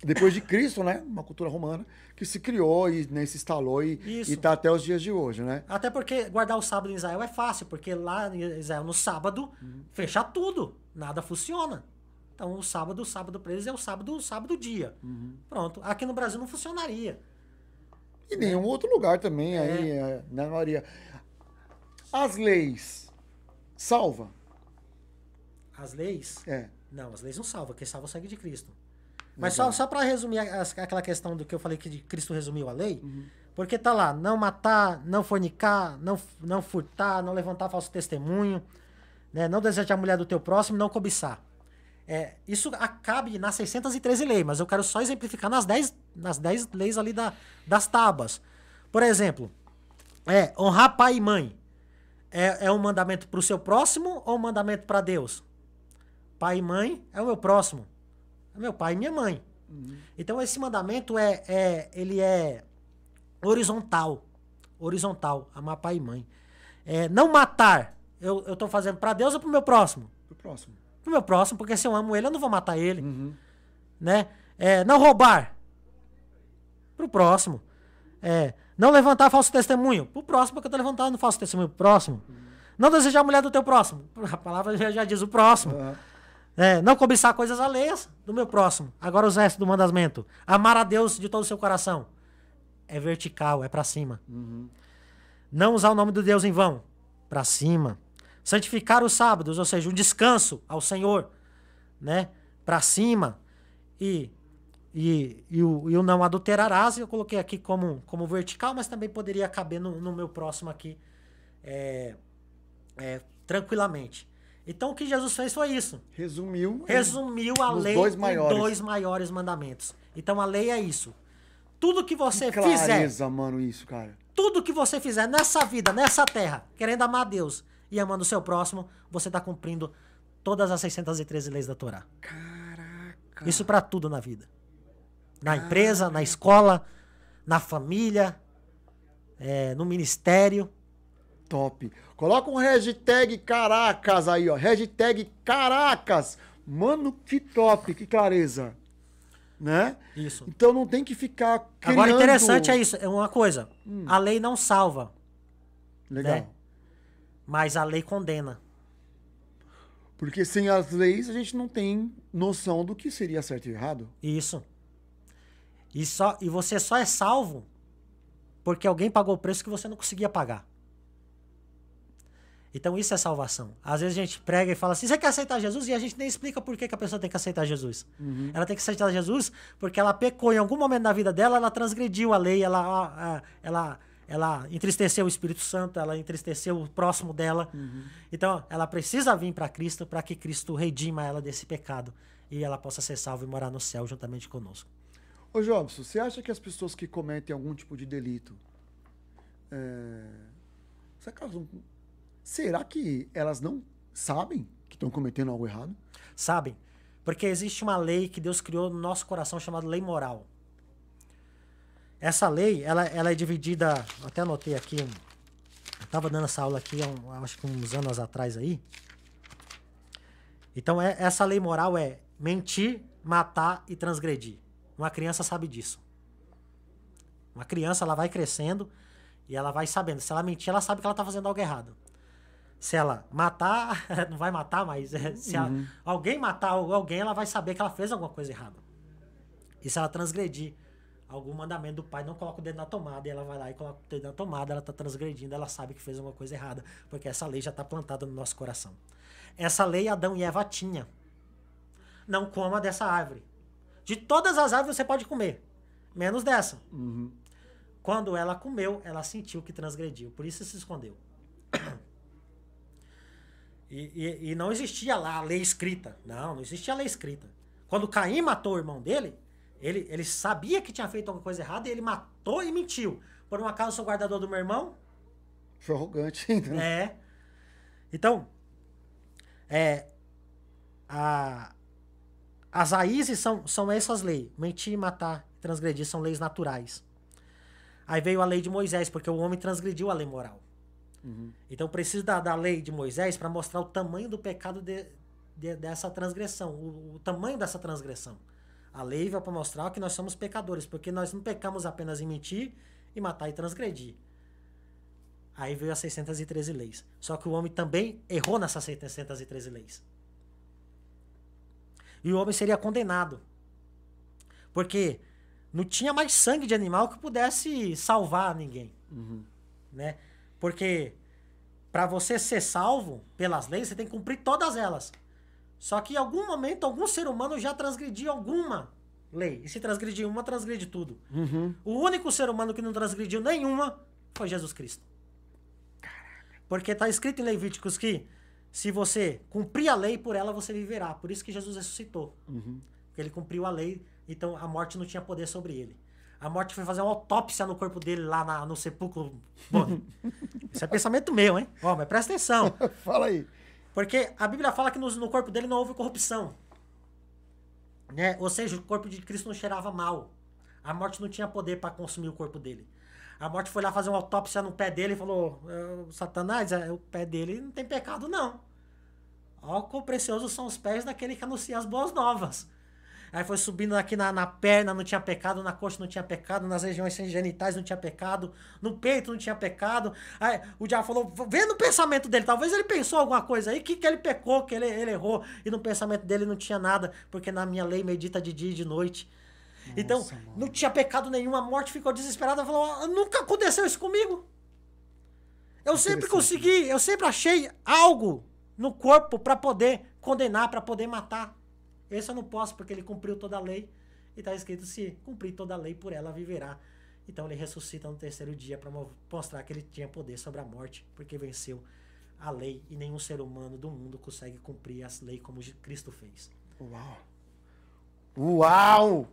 depois de Cristo, né? Uma cultura romana que se criou e se instalou e está até os dias de hoje, né? Até porque guardar o sábado em Israel é fácil, porque lá em Israel, no sábado, fecha tudo. Nada funciona. Então o sábado para eles é o sábado dia. Pronto. Aqui no Brasil não funcionaria. E nenhum outro lugar também, né, Maria? As leis salva? As leis? Não, as leis não salvam. Quem salva é o sangue de Cristo. Mas só para resumir aquela questão do que eu falei que Cristo resumiu a lei, porque tá lá, não matar, não fornicar, não furtar, não levantar falso testemunho, né, não desejar a mulher do teu próximo, não cobiçar. Isso cabe nas 613 leis, mas eu quero só exemplificar nas 10 leis ali das tábuas. Por exemplo, honrar pai e mãe. É um mandamento para o seu próximo ou um mandamento para Deus? Pai e mãe é o meu próximo. É meu pai e minha mãe. Então esse mandamento ele é horizontal. horizontal, amar pai e mãe. Não matar, eu tô fazendo para Deus ou pro meu próximo? Pro próximo. Pro meu próximo, porque se eu amo ele, eu não vou matar ele. Né? Não roubar, pro próximo. Não levantar falso testemunho, pro próximo, porque eu tô levantando falso testemunho, pro próximo. Não desejar a mulher do teu próximo, a palavra já diz o próximo. Não cobiçar coisas alheias do meu próximo. Agora os restos do mandamento. Amar a Deus de todo o seu coração. É vertical, é pra cima. Não usar o nome do Deus em vão. Pra cima. Santificar os sábados, ou seja, um descanso ao Senhor. Né? Pra cima. E o não adulterarás, eu coloquei aqui como vertical, mas também poderia caber no meu próximo aqui tranquilamente. Então o que Jesus fez foi isso. Resumiu a lei em 2 maiores mandamentos. Então a lei é isso. Tudo que você fizer, mano, isso, cara. Tudo que você fizer nessa vida, nessa terra, querendo amar a Deus e amando o seu próximo, você está cumprindo todas as 613 leis da Torá. Caraca. Isso para tudo na vida. Na empresa, na escola, na família, no ministério. Top. Coloca um hashtag Caracas aí, ó. Hashtag Caracas. Mano, que top, que clareza. Né? Isso. Então não tem que ficar criando... Agora, interessante é isso. É uma coisa. A lei não salva. Legal. Né? Mas a lei condena. Porque sem as leis a gente não tem noção do que seria certo e errado. Isso. E você só é salvo porque alguém pagou o preço que você não conseguia pagar. Então isso é salvação. Às vezes a gente prega e fala assim, você quer aceitar Jesus? E a gente nem explica por que a pessoa tem que aceitar Jesus. Ela tem que aceitar Jesus porque ela pecou em algum momento da vida dela, ela transgrediu a lei, ela entristeceu o Espírito Santo, ela entristeceu o próximo dela. Então ela precisa vir para Cristo para que Cristo redima ela desse pecado e ela possa ser salva e morar no céu juntamente conosco. Ô Jobson, você acha que as pessoas que cometem algum tipo de delito, será que elas não sabem que estão cometendo algo errado? Sabem, porque existe uma lei que Deus criou no nosso coração chamada lei moral. Essa lei, ela é dividida, até anotei aqui, eu estava dando essa aula aqui, acho que uns anos atrás aí. Então essa lei moral é mentir, matar e transgredir. Uma criança sabe disso. Uma criança, ela vai crescendo e ela vai sabendo. Se ela mentir, ela sabe que ela está fazendo algo errado. Se ela matar, não vai matar, mas se alguém matar alguém, ela vai saber que ela fez alguma coisa errada. E se ela transgredir algum mandamento do pai, não coloca o dedo na tomada, e ela vai lá e coloca o dedo na tomada, ela está transgredindo, ela sabe que fez alguma coisa errada, porque essa lei já está plantada no nosso coração. Essa lei Adão e Eva tinham. Não coma dessa árvore. De todas as árvores você pode comer, menos dessa. Quando ela comeu, ela sentiu que transgrediu, por isso se escondeu. E não existia lá a lei escrita. Não existia a lei escrita. Quando Caim matou o irmão dele, ele sabia que tinha feito alguma coisa errada e ele matou e mentiu. Por um acaso, eu sou guardador do meu irmão? Foi arrogante, então. Então, as raízes são essas leis. Mentir, matar, transgredir são leis naturais. Aí veio a lei de Moisés, porque o homem transgrediu a lei moral. Então precisa da lei de Moisés para mostrar o tamanho do pecado dessa transgressão, o tamanho dessa transgressão. A lei vai para mostrar que nós somos pecadores, porque nós não pecamos apenas em mentir e matar e transgredir. Aí veio as 613 leis. Só que o homem também errou nessas 613 leis. E o homem seria condenado. Porque não tinha mais sangue de animal que pudesse salvar ninguém. Né? Porque para você ser salvo pelas leis, você tem que cumprir todas elas. Só que em algum momento, algum ser humano já transgrediu alguma lei. E se transgredir uma, transgride tudo. O único ser humano que não transgrediu nenhuma foi Jesus Cristo. Porque está escrito em Levíticos que se você cumprir a lei, por ela você viverá. Por isso que Jesus ressuscitou. Porque ele cumpriu a lei, então a morte não tinha poder sobre ele. A morte foi fazer uma autópsia no corpo dele lá no sepulcro. Bom, isso é pensamento meu, hein? Ó, mas presta atenção. Fala aí. Porque a Bíblia fala que no corpo dele não houve corrupção. Né? Ou seja, o corpo de Cristo não cheirava mal. A morte não tinha poder para consumir o corpo dele. A morte foi lá fazer uma autópsia no pé dele e falou, Satanás, o pé dele não tem pecado, não. Ó, quão preciosos são os pés daquele que anuncia as boas novas. Aí foi subindo aqui na perna, não tinha pecado, na coxa não tinha pecado, nas regiões genitais não tinha pecado, no peito não tinha pecado. Aí o diabo falou, vê no pensamento dele, talvez ele pensou alguma coisa aí, que ele pecou, que ele errou, e no pensamento dele não tinha nada, porque na minha lei medita de dia e de noite. Nossa, então, mano, não tinha pecado nenhum, a morte ficou desesperada, falou, nunca aconteceu isso comigo. Eu sempre consegui, eu sempre achei algo no corpo para poder condenar, para poder matar. Esse eu não posso, porque ele cumpriu toda a lei. E está escrito, se cumprir toda a lei, por ela viverá. Então ele ressuscita no terceiro dia para mostrar que ele tinha poder sobre a morte, porque venceu a lei. E nenhum ser humano do mundo consegue cumprir as leis como Cristo fez. Uau! Uau!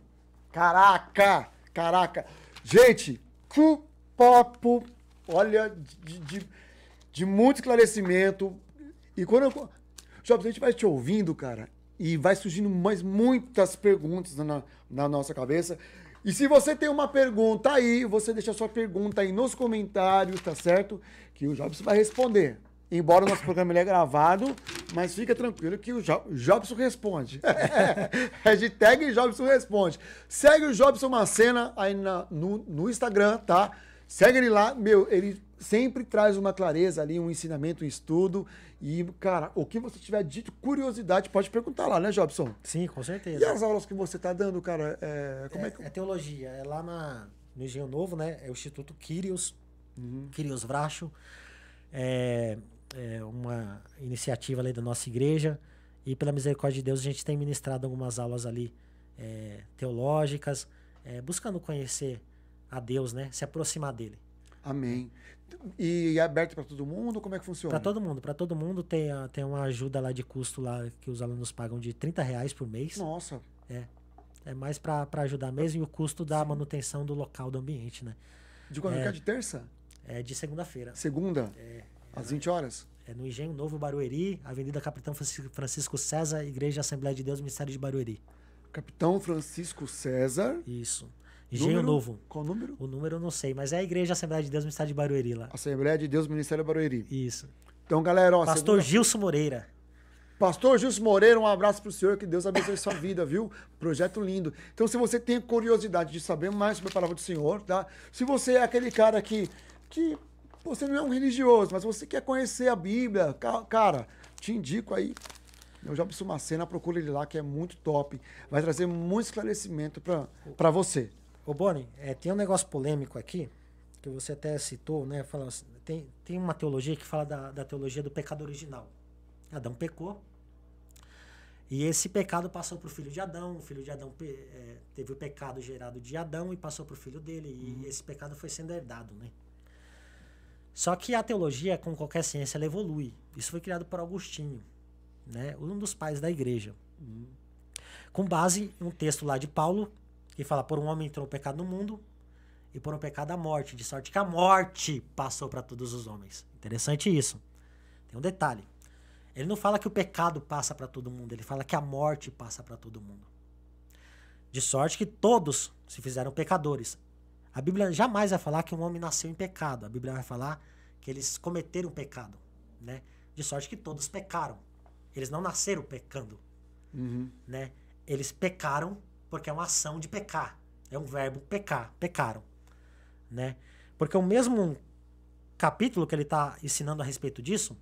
Caraca! Caraca! Gente, que papo, olha, de muito esclarecimento. E quando eu... Jobs, a gente vai te ouvindo, cara, e vai surgindo mais muitas perguntas na nossa cabeça. E se você tem uma pergunta aí, você deixa a sua pergunta aí nos comentários, tá certo? Que o Jobs vai responder. Embora o nosso programa ele é gravado, mas fica tranquilo que o Jobson responde. Hashtag Jobson responde. Segue o Jobson Macena aí no Instagram, tá? Segue ele lá, meu, ele sempre traz uma clareza ali, um ensinamento, um estudo. E, cara, o que você tiver de curiosidade, pode perguntar lá, né, Jobson? Sim, com certeza. E as aulas que você tá dando, cara, como é que... É teologia, é lá no Engenho Novo, né? É o Instituto Kyrios, Kyrios Vracho. É uma iniciativa ali da nossa igreja. E pela misericórdia de Deus, a gente tem ministrado algumas aulas ali teológicas, buscando conhecer a Deus, né? Se aproximar dele. Amém. E é aberto para todo mundo? Como é que funciona? Para todo mundo tem uma ajuda lá de custo lá que os alunos pagam de R$30 por mês. Nossa. É mais para ajudar mesmo, e o custo da manutenção do local, do ambiente, né? De quando é de terça? É de segunda-feira. Segunda? Às 20 horas? É no Engenho Novo, Barueri, Avenida Capitão Francisco César, Igreja Assembleia de Deus, Ministério de Barueri. Capitão Francisco César. Isso. Engenho Novo. Qual o número? O número eu não sei, mas é a Igreja Assembleia de Deus, Ministério de Barueri lá. Assembleia de Deus, Ministério de Barueri. Isso. Então, galera, ó... Pastor Gilson Moreira. Pastor Gilson Moreira, um abraço pro senhor, que Deus abençoe sua vida, viu? Projeto lindo. Então, se você tem curiosidade de saber mais sobre a palavra do Senhor, tá? Se você é aquele cara que você não é um religioso, mas você quer conhecer a Bíblia, cara, te indico aí. O Jobson Macena, procura ele lá, que é muito top. Vai trazer muito esclarecimento pra você. Ô, Boni, tem um negócio polêmico aqui, que você até citou, né? Fala, tem uma teologia que fala da teologia do pecado original. Adão pecou, e esse pecado passou para o filho de Adão. O filho de Adão teve o pecado gerado de Adão e passou para o filho dele, e esse pecado foi sendo herdado, né? Só que a teologia, como qualquer ciência, ela evolui. Isso foi criado por Agostinho, né? Um dos pais da igreja. Com base em um texto lá de Paulo, que fala, por um homem entrou o pecado no mundo, e por um pecado a morte, de sorte que a morte passou para todos os homens. Interessante isso. Tem um detalhe. Ele não fala que o pecado passa para todo mundo, ele fala que a morte passa para todo mundo. De sorte que todos se fizeram pecadores. A Bíblia jamais vai falar que um homem nasceu em pecado. A Bíblia vai falar que eles cometeram pecado, né? De sorte que todos pecaram. Eles não nasceram pecando, né? Eles pecaram porque é uma ação de pecar. É um verbo pecar, pecaram, né? Porque o mesmo capítulo que ele está ensinando a respeito disso,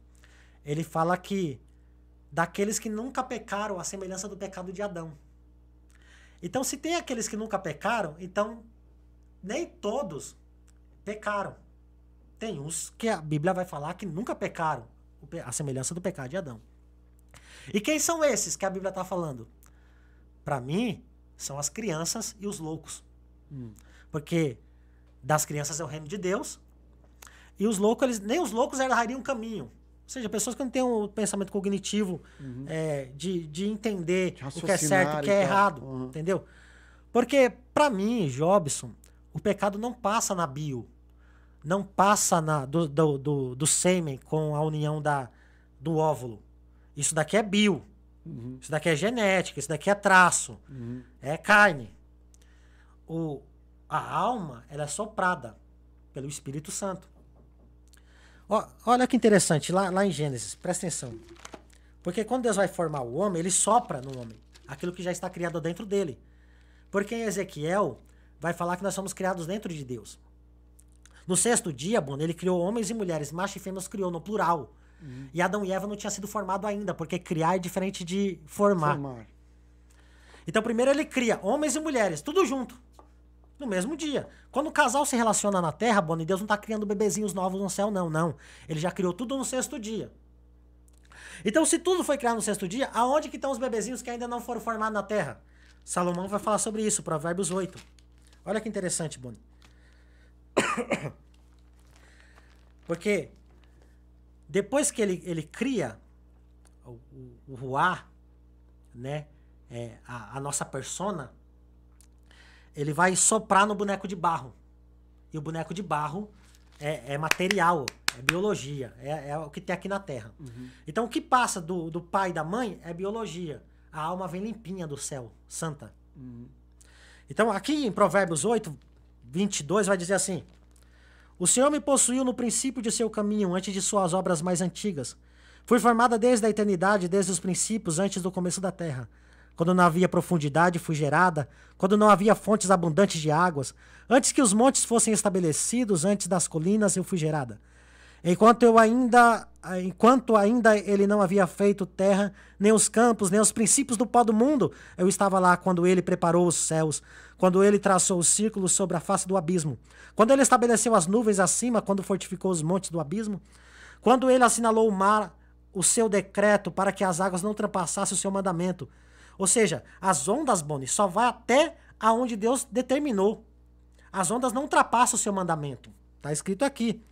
ele fala que daqueles que nunca pecaram, a semelhança do pecado de Adão. Então, se tem aqueles que nunca pecaram, então nem todos pecaram. Tem uns que a Bíblia vai falar que nunca pecaram, a semelhança do pecado de Adão. E quem são esses que a Bíblia está falando? Para mim, são as crianças e os loucos. Porque das crianças é o reino de Deus, e os loucos, nem os loucos herdariam um caminho. Ou seja, pessoas que não têm um pensamento cognitivo de entender o que é certo e o que é errado. Entendeu? Porque, para mim, Jobson, o pecado não passa na bio. Não passa do sêmen com a união do óvulo. Isso daqui é bio. Isso daqui é genética. Isso daqui é traço. É carne. A alma, ela é soprada. Pelo Espírito Santo. Olha que interessante, lá em Gênesis, presta atenção. Porque quando Deus vai formar o homem, ele sopra no homem aquilo que já está criado dentro dele. Porque em Ezequiel vai falar que nós somos criados dentro de Deus. No sexto dia, Bono, ele criou homens e mulheres, macho e fêmea os criou no plural. E Adão e Eva não tinham sido formados ainda, porque criar é diferente de formar. Então primeiro ele cria homens e mulheres, tudo junto, no mesmo dia. Quando o casal se relaciona na terra, Bono, Deus não está criando bebezinhos novos no céu, não. Ele já criou tudo no sexto dia. Então se tudo foi criado no sexto dia, aonde que estão os bebezinhos que ainda não foram formados na terra? Salomão vai falar sobre isso, Provérbios 8. Olha que interessante, Bono. Porque depois que ele cria o Ruá, né, a nossa persona, ele vai soprar no boneco de barro. E o boneco de barro é material, é biologia, é o que tem aqui na Terra. Então o que passa do pai e da mãe é biologia. A alma vem limpinha do céu, santa. Então aqui em Provérbios 8, 22 vai dizer assim: o Senhor me possuiu no princípio de seu caminho, antes de suas obras mais antigas. Fui formada desde a eternidade, desde os princípios, antes do começo da terra. Quando não havia profundidade, fui gerada. Quando não havia fontes abundantes de águas. Antes que os montes fossem estabelecidos, antes das colinas, eu fui gerada. Enquanto ainda ele não havia feito terra, nem os campos, nem os princípios do pó do mundo, eu estava lá quando ele preparou os céus, quando ele traçou os círculos sobre a face do abismo, quando ele estabeleceu as nuvens acima, quando fortificou os montes do abismo, quando ele assinalou o mar, o seu decreto para que as águas não ultrapassassem o seu mandamento. Ou seja, as ondas, Boni, só vai até aonde Deus determinou. As ondas não ultrapassam o seu mandamento. Está escrito aqui.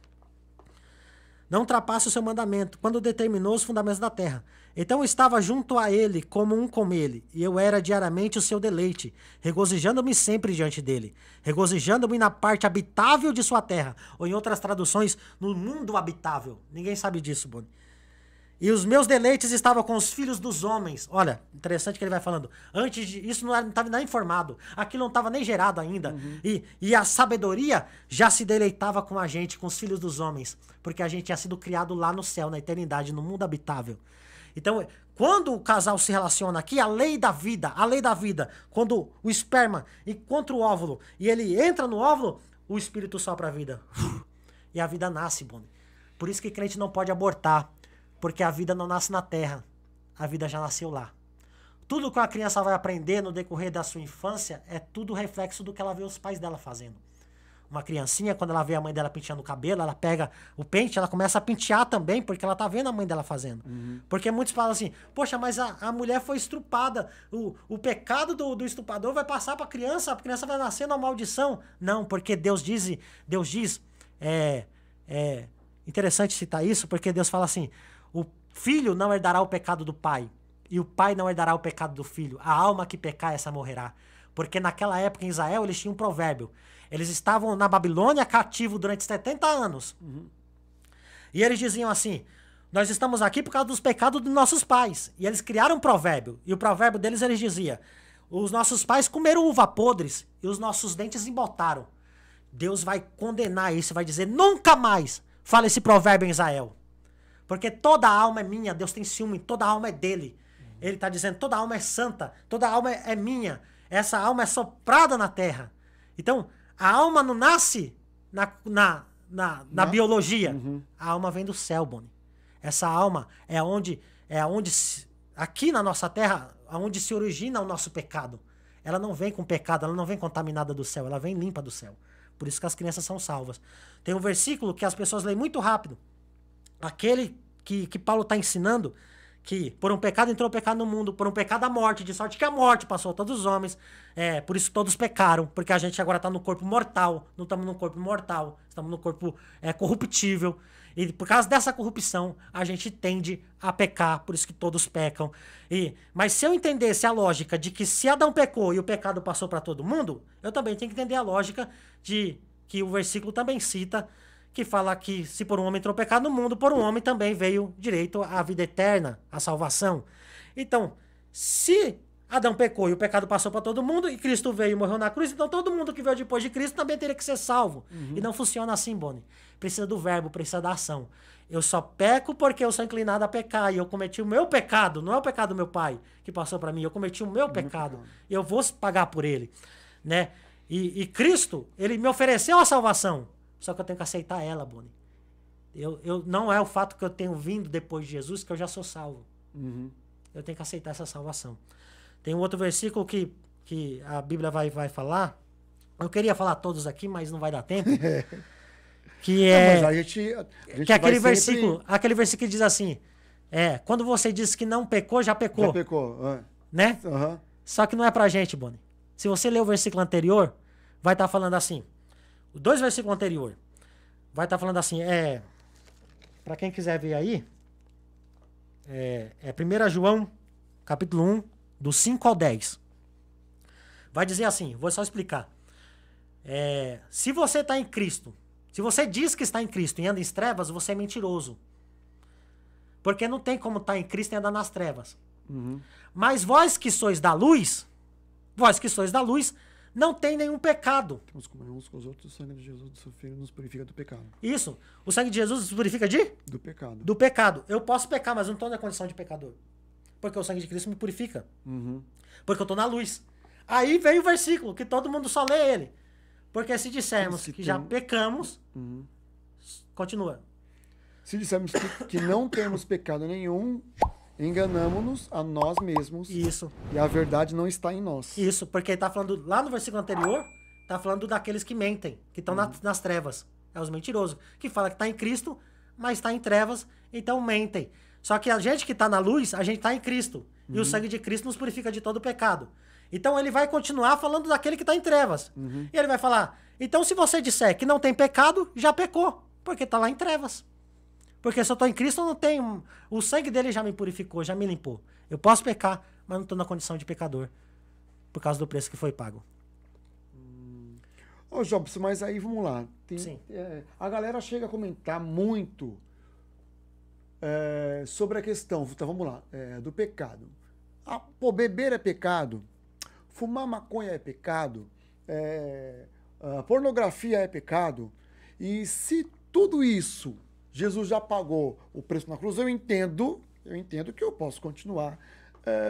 Não ultrapassa o seu mandamento, quando determinou os fundamentos da terra. Então eu estava junto a ele, como um com ele, e eu era diariamente o seu deleite, regozijando-me sempre diante dele, regozijando-me na parte habitável de sua terra, ou em outras traduções, no mundo habitável. Ninguém sabe disso, Boni. E os meus deleites estavam com os filhos dos homens. Olha, interessante que ele vai falando. Antes de isso não estava nem formado. Aquilo não estava nem gerado ainda. E a sabedoria já se deleitava com a gente, com os filhos dos homens. Porque a gente tinha sido criado lá no céu, na eternidade, no mundo habitável. Então, quando o casal se relaciona aqui, a lei da vida, quando o esperma encontra o óvulo e ele entra no óvulo, o espírito sopra a vida. E a vida nasce, Boni. Por isso que crente não pode abortar. Porque a vida não nasce na terra, a vida já nasceu lá. Tudo que a criança vai aprender no decorrer da sua infância é tudo reflexo do que ela vê os pais dela fazendo. Uma criancinha, quando ela vê a mãe dela penteando o cabelo, ela pega o pente, ela começa a pentear também, porque ela tá vendo a mãe dela fazendo. Porque muitos falam assim, poxa, mas a mulher foi estrupada, o pecado do estuprador vai passar para a criança vai nascer na maldição. Não, porque Deus diz, interessante citar isso, porque Deus fala assim, o filho não herdará o pecado do pai, e o pai não herdará o pecado do filho. A alma que pecar, essa morrerá. Porque naquela época em Israel eles tinham um provérbio. Eles estavam na Babilônia cativo durante 70 anos. E eles diziam assim, nós estamos aqui por causa dos pecados dos nossos pais. E eles criaram um provérbio. E o provérbio deles, eles dizia, os nossos pais comeram uva podres e os nossos dentes embotaram. Deus vai condenar isso, vai dizer, nunca mais fala esse provérbio em Israel. Porque toda alma é minha, Deus tem ciúme, toda alma é dele. Ele está dizendo, toda alma é santa, toda alma é minha. Essa alma é soprada na terra. Então, a alma não nasce na biologia. A alma vem do céu, Boni. Essa alma é onde aqui na nossa terra, onde se origina o nosso pecado. Ela não vem com pecado, ela não vem contaminada do céu, ela vem limpa do céu. Por isso que as crianças são salvas. Tem um versículo que as pessoas leem muito rápido. Aquele que Paulo está ensinando, que por um pecado entrou o pecado no mundo, por um pecado a morte, de sorte que a morte passou a todos os homens, por isso todos pecaram, porque a gente agora está no corpo mortal, não estamos no corpo mortal, estamos no corpo corruptível, e por causa dessa corrupção, a gente tende a pecar, por isso que todos pecam. Mas se eu entendesse a lógica de que se Adão pecou e o pecado passou para todo mundo, eu também tenho que entender a lógica de que o versículo também cita, que fala que se por um homem entrou pecado no mundo, por um homem também veio direito à vida eterna, à salvação. Então, se Adão pecou e o pecado passou para todo mundo, e Cristo veio e morreu na cruz, então todo mundo que veio depois de Cristo também teria que ser salvo. E não funciona assim, Boni. Precisa do verbo, precisa da ação. Eu só peco porque eu sou inclinado a pecar, e eu cometi o meu pecado, não é o pecado do meu pai que passou para mim, eu cometi o meu pecado, e eu vou pagar por ele, né? E Cristo, ele me ofereceu a salvação, só que eu tenho que aceitar ela, Boni. Não é o fato que eu tenho vindo depois de Jesus que eu já sou salvo. Eu tenho que aceitar essa salvação. Tem um outro versículo que a Bíblia vai falar. Eu queria falar todos aqui, mas não vai dar tempo. Que é, mas a gente que é aquele versículo, aquele versículo que diz assim: quando você diz que não pecou, já pecou. Já pecou. Né? Uhum. Só que não é pra gente, Boni. Se você ler o versículo anterior, vai estar falando assim. Os 2 versículos anteriores vai estar falando assim, para quem quiser ver aí, é 1 João, capítulo 1, do 5 ao 10. Vai dizer assim, vou só explicar. Se você está em Cristo, se você diz que está em Cristo e anda em trevas, você é mentiroso. Porque não tem como estar em Cristo e andar nas trevas. Mas vós que sois da luz, não tem nenhum pecado. Temos comunhão uns com os outros, o sangue de Jesus, do seu Filho, nos purifica do pecado. Isso. O sangue de Jesus nos purifica de? Do pecado. Do pecado. Eu posso pecar, mas não estou na condição de pecador. Porque o sangue de Cristo me purifica. Porque eu estou na luz. Aí vem o versículo, que todo mundo só lê ele. Porque se dissermos que já pecamos, continua. Se dissermos que não temos pecado nenhum, enganamo-nos a nós mesmos. Isso. E a verdade não está em nós. Isso, porque ele está falando, lá no versículo anterior, está falando daqueles que mentem, que estão nas trevas. É os mentirosos. Que fala que está em Cristo, mas está em trevas, então mentem. Só que a gente que está na luz, a gente está em Cristo. E o sangue de Cristo nos purifica de todo pecado. Então ele vai continuar falando daquele que está em trevas. E ele vai falar, então se você disser que não tem pecado, já pecou, porque está lá em trevas. Porque se eu estou em Cristo, eu não tenho... O sangue dele já me purificou, já me limpou. Eu posso pecar, mas não estou na condição de pecador. Por causa do preço que foi pago. Ô, Jobson, mas aí vamos lá. Sim. A galera chega a comentar muito sobre a questão, então vamos lá, do pecado. Beber é pecado, fumar maconha é pecado, pornografia é pecado. E se tudo isso Jesus já pagou o preço na cruz, eu entendo que eu posso continuar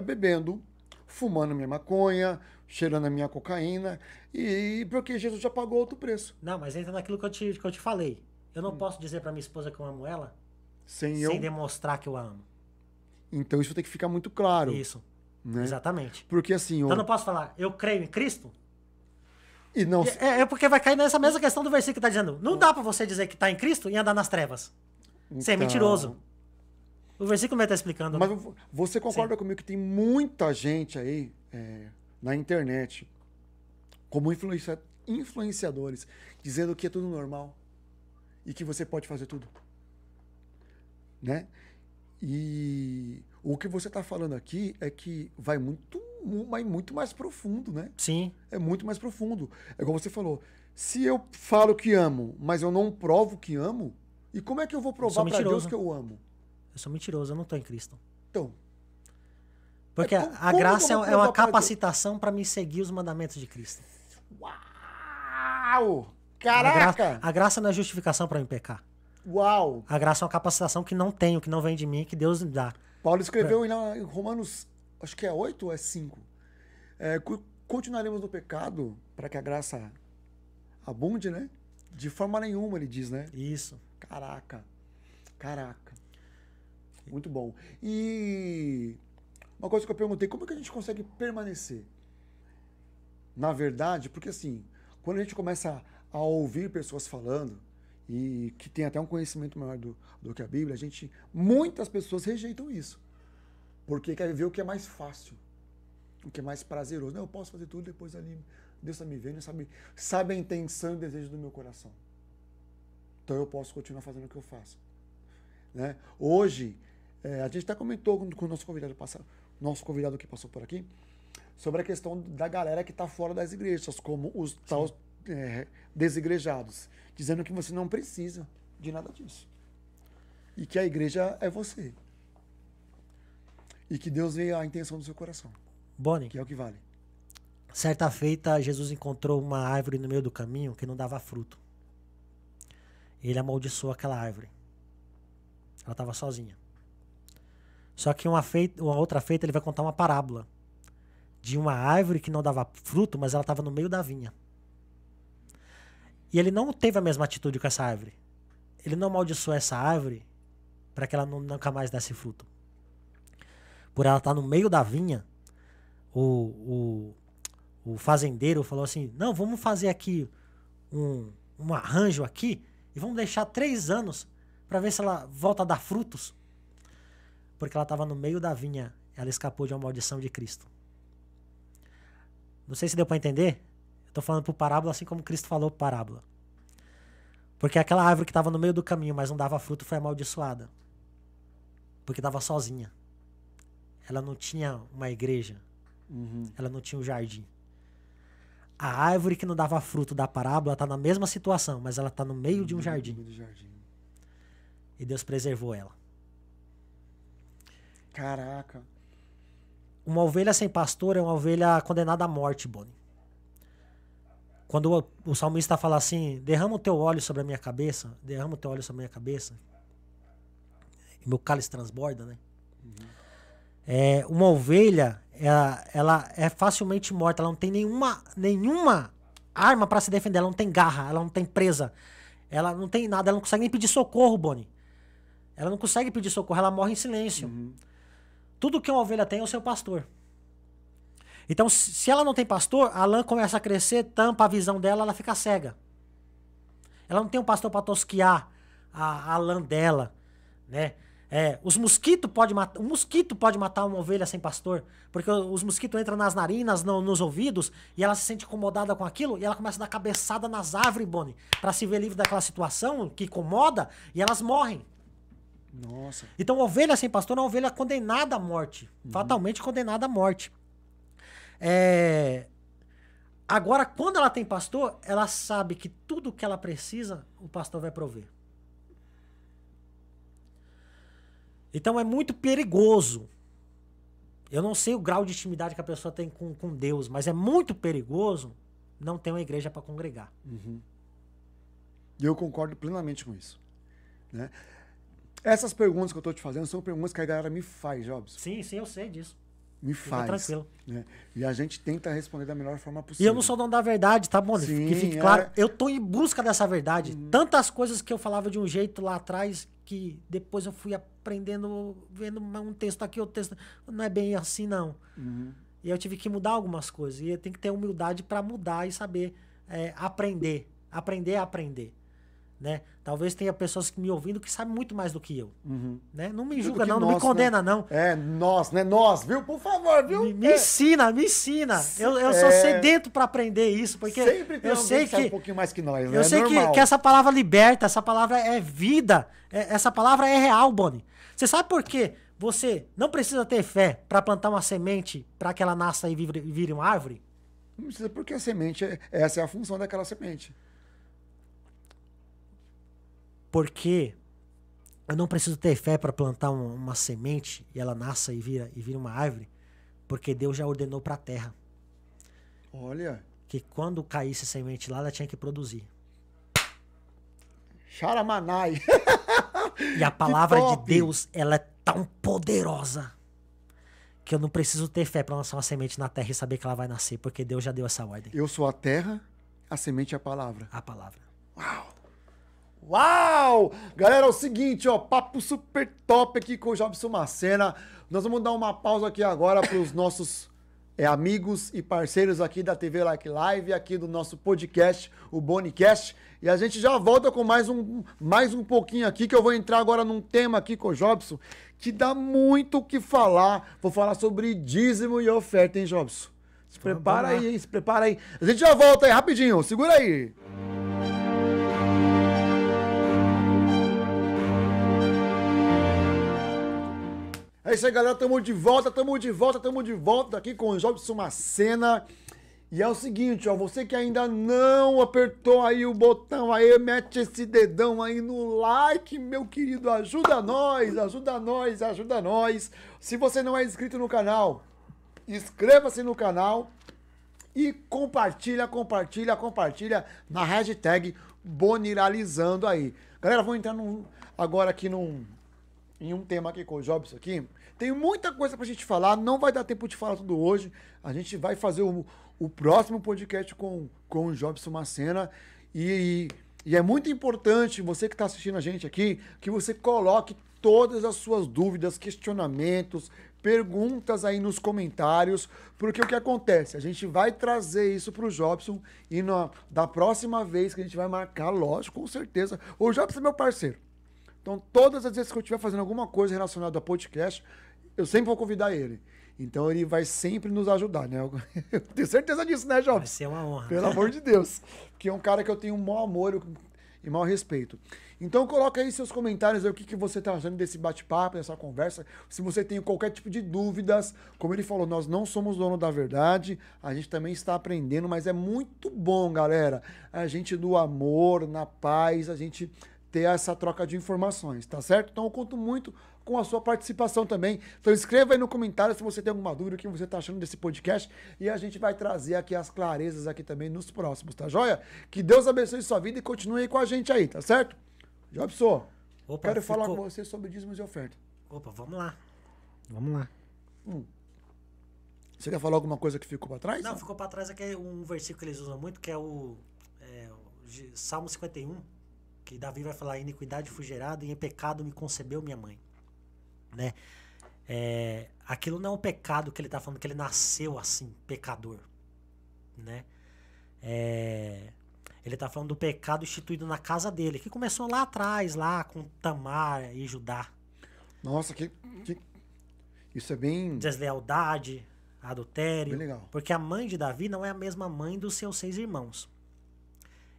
bebendo, fumando minha maconha, cheirando a minha cocaína, e porque Jesus já pagou outro preço. Não, mas entra naquilo que eu te falei. Eu não posso dizer pra minha esposa que eu amo ela sem demonstrar que eu a amo. Então isso tem que ficar muito claro. Isso, né? Exatamente. Porque assim... Então eu não posso falar, eu creio em Cristo? E não... porque vai cair nessa mesma questão do versículo que tá dizendo. Não dá pra você dizer que tá em Cristo e andar nas trevas. Você é mentiroso. O versículo me tá explicando. Mas né? Você concorda comigo que tem muita gente aí na internet, como influenciadores, dizendo que é tudo normal e que você pode fazer tudo, né? E o que você está falando aqui é que vai muito mais profundo, né? Sim. É muito mais profundo. É como você falou. Se eu falo que amo, mas eu não provo que amo, e como é que eu vou provar para Deus que eu amo? Eu sou mentiroso, eu não estou em Cristo. Então. Porque a graça é uma capacitação para me seguir os mandamentos de Cristo. Uau! Caraca! A graça não é justificação para me pecar. Uau! A graça é uma capacitação que não tenho, que não vem de mim, que Deus me dá. Paulo escreveu em Romanos, acho que é 8 ou é 5. Continuaremos no pecado para que a graça abunde, né? De forma nenhuma, ele diz, né? Isso. Caraca. Muito bom. E uma coisa que eu perguntei, como é que a gente consegue permanecer? Na verdade, porque assim, quando a gente começa a ouvir pessoas falando, e que tem até um conhecimento maior do que a Bíblia, muitas pessoas rejeitam isso. Porque quer ver o que é mais fácil, o que é mais prazeroso. Não, eu posso fazer tudo, depois ali Deus está me vendo, sabe a intenção e desejo do meu coração. Então eu posso continuar fazendo o que eu faço. Né? Hoje, a gente até comentou com o nosso convidado que passou por aqui, sobre a questão da galera que está fora das igrejas, como os tais desigrejados, dizendo que você não precisa de nada disso. E que a igreja é você. E que Deus vê a intenção do seu coração. Boni, Que é o que vale. certa feita, Jesus encontrou uma árvore no meio do caminho que não dava fruto. Ele amaldiçoou aquela árvore. Ela estava sozinha. Só que uma outra feita, ele vai contar uma parábola de uma árvore que não dava fruto, mas ela estava no meio da vinha. E ele não teve a mesma atitude com essa árvore. Ele não amaldiçoou essa árvore para que ela nunca mais desse fruto. Por ela estar no meio da vinha, o fazendeiro falou assim, não, vamos fazer aqui um arranjo aqui e vamos deixar 3 anos para ver se ela volta a dar frutos. Porque ela estava no meio da vinha, ela escapou de uma maldição de Cristo. Não sei se deu para entender. Estou falando por parábola assim como Cristo falou por parábola. Porque aquela árvore que estava no meio do caminho, mas não dava fruto, foi amaldiçoada. Porque estava sozinha. Ela não tinha uma igreja. Ela não tinha um jardim. A árvore que não dava fruto da parábola está na mesma situação, mas ela está no meio de um jardim. E Deus preservou ela. Caraca. Uma ovelha sem pastor é uma ovelha condenada à morte, Boni. Quando o salmista fala assim, derrama o teu óleo sobre a minha cabeça, derrama o teu óleo sobre a minha cabeça, e meu cálice transborda, né? Uma ovelha, ela é facilmente morta, ela não tem nenhuma arma para se defender, ela não tem garra, ela não tem presa, ela não tem nada, ela não consegue nem pedir socorro, Boni. Ela não consegue pedir socorro, ela morre em silêncio. Tudo que uma ovelha tem é o seu pastor. Então, se ela não tem pastor, a lã começa a crescer, tampa a visão dela, ela fica cega. Ela não tem um pastor para tosquiar a lã dela, né? Os mosquitos podem matar, um mosquito pode matar uma ovelha sem pastor, porque os mosquitos entram nas narinas, nos ouvidos, e ela se sente incomodada com aquilo, e ela começa a dar cabeçada nas árvores, Boni, para se ver livre daquela situação que incomoda, e elas morrem. Nossa. Então, ovelha sem pastor é uma ovelha condenada à morte, fatalmente condenada à morte. Agora, quando ela tem pastor, ela sabe que tudo que ela precisa, o pastor vai prover. Então é muito perigoso. Eu não sei o grau de intimidade que a pessoa tem com Deus, mas é muito perigoso não ter uma igreja para congregar. E eu concordo plenamente com isso. Né? Essas perguntas que eu estou te fazendo são perguntas que a galera me faz, Jobson. Sim, eu sei disso. Me faz. Tranquilo. Né? E a gente tenta responder da melhor forma E possível. eu não sou dono da verdade, tá bom? Sim, que fique claro. Eu tô em busca dessa verdade. Tantas coisas que eu falava de um jeito lá atrás que depois eu fui aprendendo, vendo um texto aqui, outro texto. Não é bem assim, não. E eu tive que mudar algumas coisas. E eu tenho que ter humildade para mudar e saber aprender. Aprender a aprender. Né? Talvez tenha pessoas me ouvindo que sabem muito mais do que eu. Né? Não me julga, não me condena, né? não. Nós, né? Nós, viu? Por favor, viu? Me ensina. Eu sou sedento para aprender isso, porque sempre tem eu sei que sabe um pouquinho mais que nós, né? Eu sei que essa palavra liberta, essa palavra é vida, essa palavra é real, Boni. Você sabe por quê? Você não precisa ter fé para plantar uma semente para que ela nasça e vire uma árvore? Não precisa, porque a semente, essa é a função daquela semente. Porque eu não preciso ter fé para plantar uma semente e ela nasça e vira uma árvore, porque Deus já ordenou para a terra. Olha. Que quando caísse semente lá, ela tinha que produzir. Xaramanai. E a palavra de Deus, ela é tão poderosa que eu não preciso ter fé para lançar uma semente na terra e saber que ela vai nascer, porque Deus já deu essa ordem. Eu sou a terra, a semente é a palavra. A palavra. Uau! Galera, é o seguinte, ó, papo super top aqui com o Jobson Macena. Nós vamos dar uma pausa aqui agora para os nossos amigos e parceiros aqui da TV Like Live, aqui do nosso podcast, o Bonicast. E a gente já volta com mais um pouquinho aqui, que eu vou entrar agora num tema aqui com o Jobson, que dá muito o que falar. Vou falar sobre dízimo e oferta, hein, Jobson? Se prepara aí, hein? Se prepara aí. A gente já volta aí, rapidinho. Segura aí. É isso aí, galera, tamo de volta aqui com o Jobson Macena. E é o seguinte, ó, você que ainda não apertou aí o botão aí, mete esse dedão aí no like, meu querido, ajuda nós. Se você não é inscrito no canal, inscreva-se no canal e compartilha na hashtag Boniralizando aí. Galera, vou entrar agora aqui em um tema aqui com o Jobson aqui. Tem muita coisa pra gente falar, não vai dar tempo de falar tudo hoje. A gente vai fazer o próximo podcast com o Jobson Macena. E é muito importante, você que está assistindo a gente aqui, que você coloque todas as suas dúvidas, questionamentos, perguntas aí nos comentários, porque o que acontece? A gente vai trazer isso pro Jobson e da próxima vez que a gente vai marcar, lógico, com certeza. O Jobson é meu parceiro. Então, todas as vezes que eu estiver fazendo alguma coisa relacionada a podcast, eu sempre vou convidar ele. Então, ele vai sempre nos ajudar, né? Eu tenho certeza disso, né, Jobson? Vai ser uma honra. Pelo amor de Deus. Porque é um cara que eu tenho um maior amor e maior respeito. Então, coloca aí seus comentários aí, o que você está achando desse bate-papo, dessa conversa. Se você tem qualquer tipo de dúvidas, como ele falou, nós não somos dono da verdade, a gente também está aprendendo, mas é muito bom, galera, a gente no amor, na paz, a gente ter essa troca de informações, tá certo? Então, eu conto muito com a sua participação também. Então, escreva aí no comentário se você tem alguma dúvida, o que você está achando desse podcast, e a gente vai trazer aqui as clarezas aqui também nos próximos, tá joia? Que Deus abençoe sua vida e continue aí com a gente aí, tá certo? Jobson, quero falar com você sobre dízimos e oferta. Opa, vamos lá. Vamos lá. Você quer falar alguma coisa que ficou para trás? Não, ficou para trás aqui um versículo que eles usam muito, que é o Salmo 51, que Davi vai falar: iniquidade fui gerado e em pecado me concebeu minha mãe. Né? Aquilo não é um pecado que ele está falando, que ele nasceu assim, pecador. Né? Ele está falando do pecado instituído na casa dele, que começou lá atrás, lá com Tamar e Judá. Nossa, isso é bem... Deslealdade, adultério. Bem legal. Porque a mãe de Davi não é a mesma mãe dos seus 6 irmãos.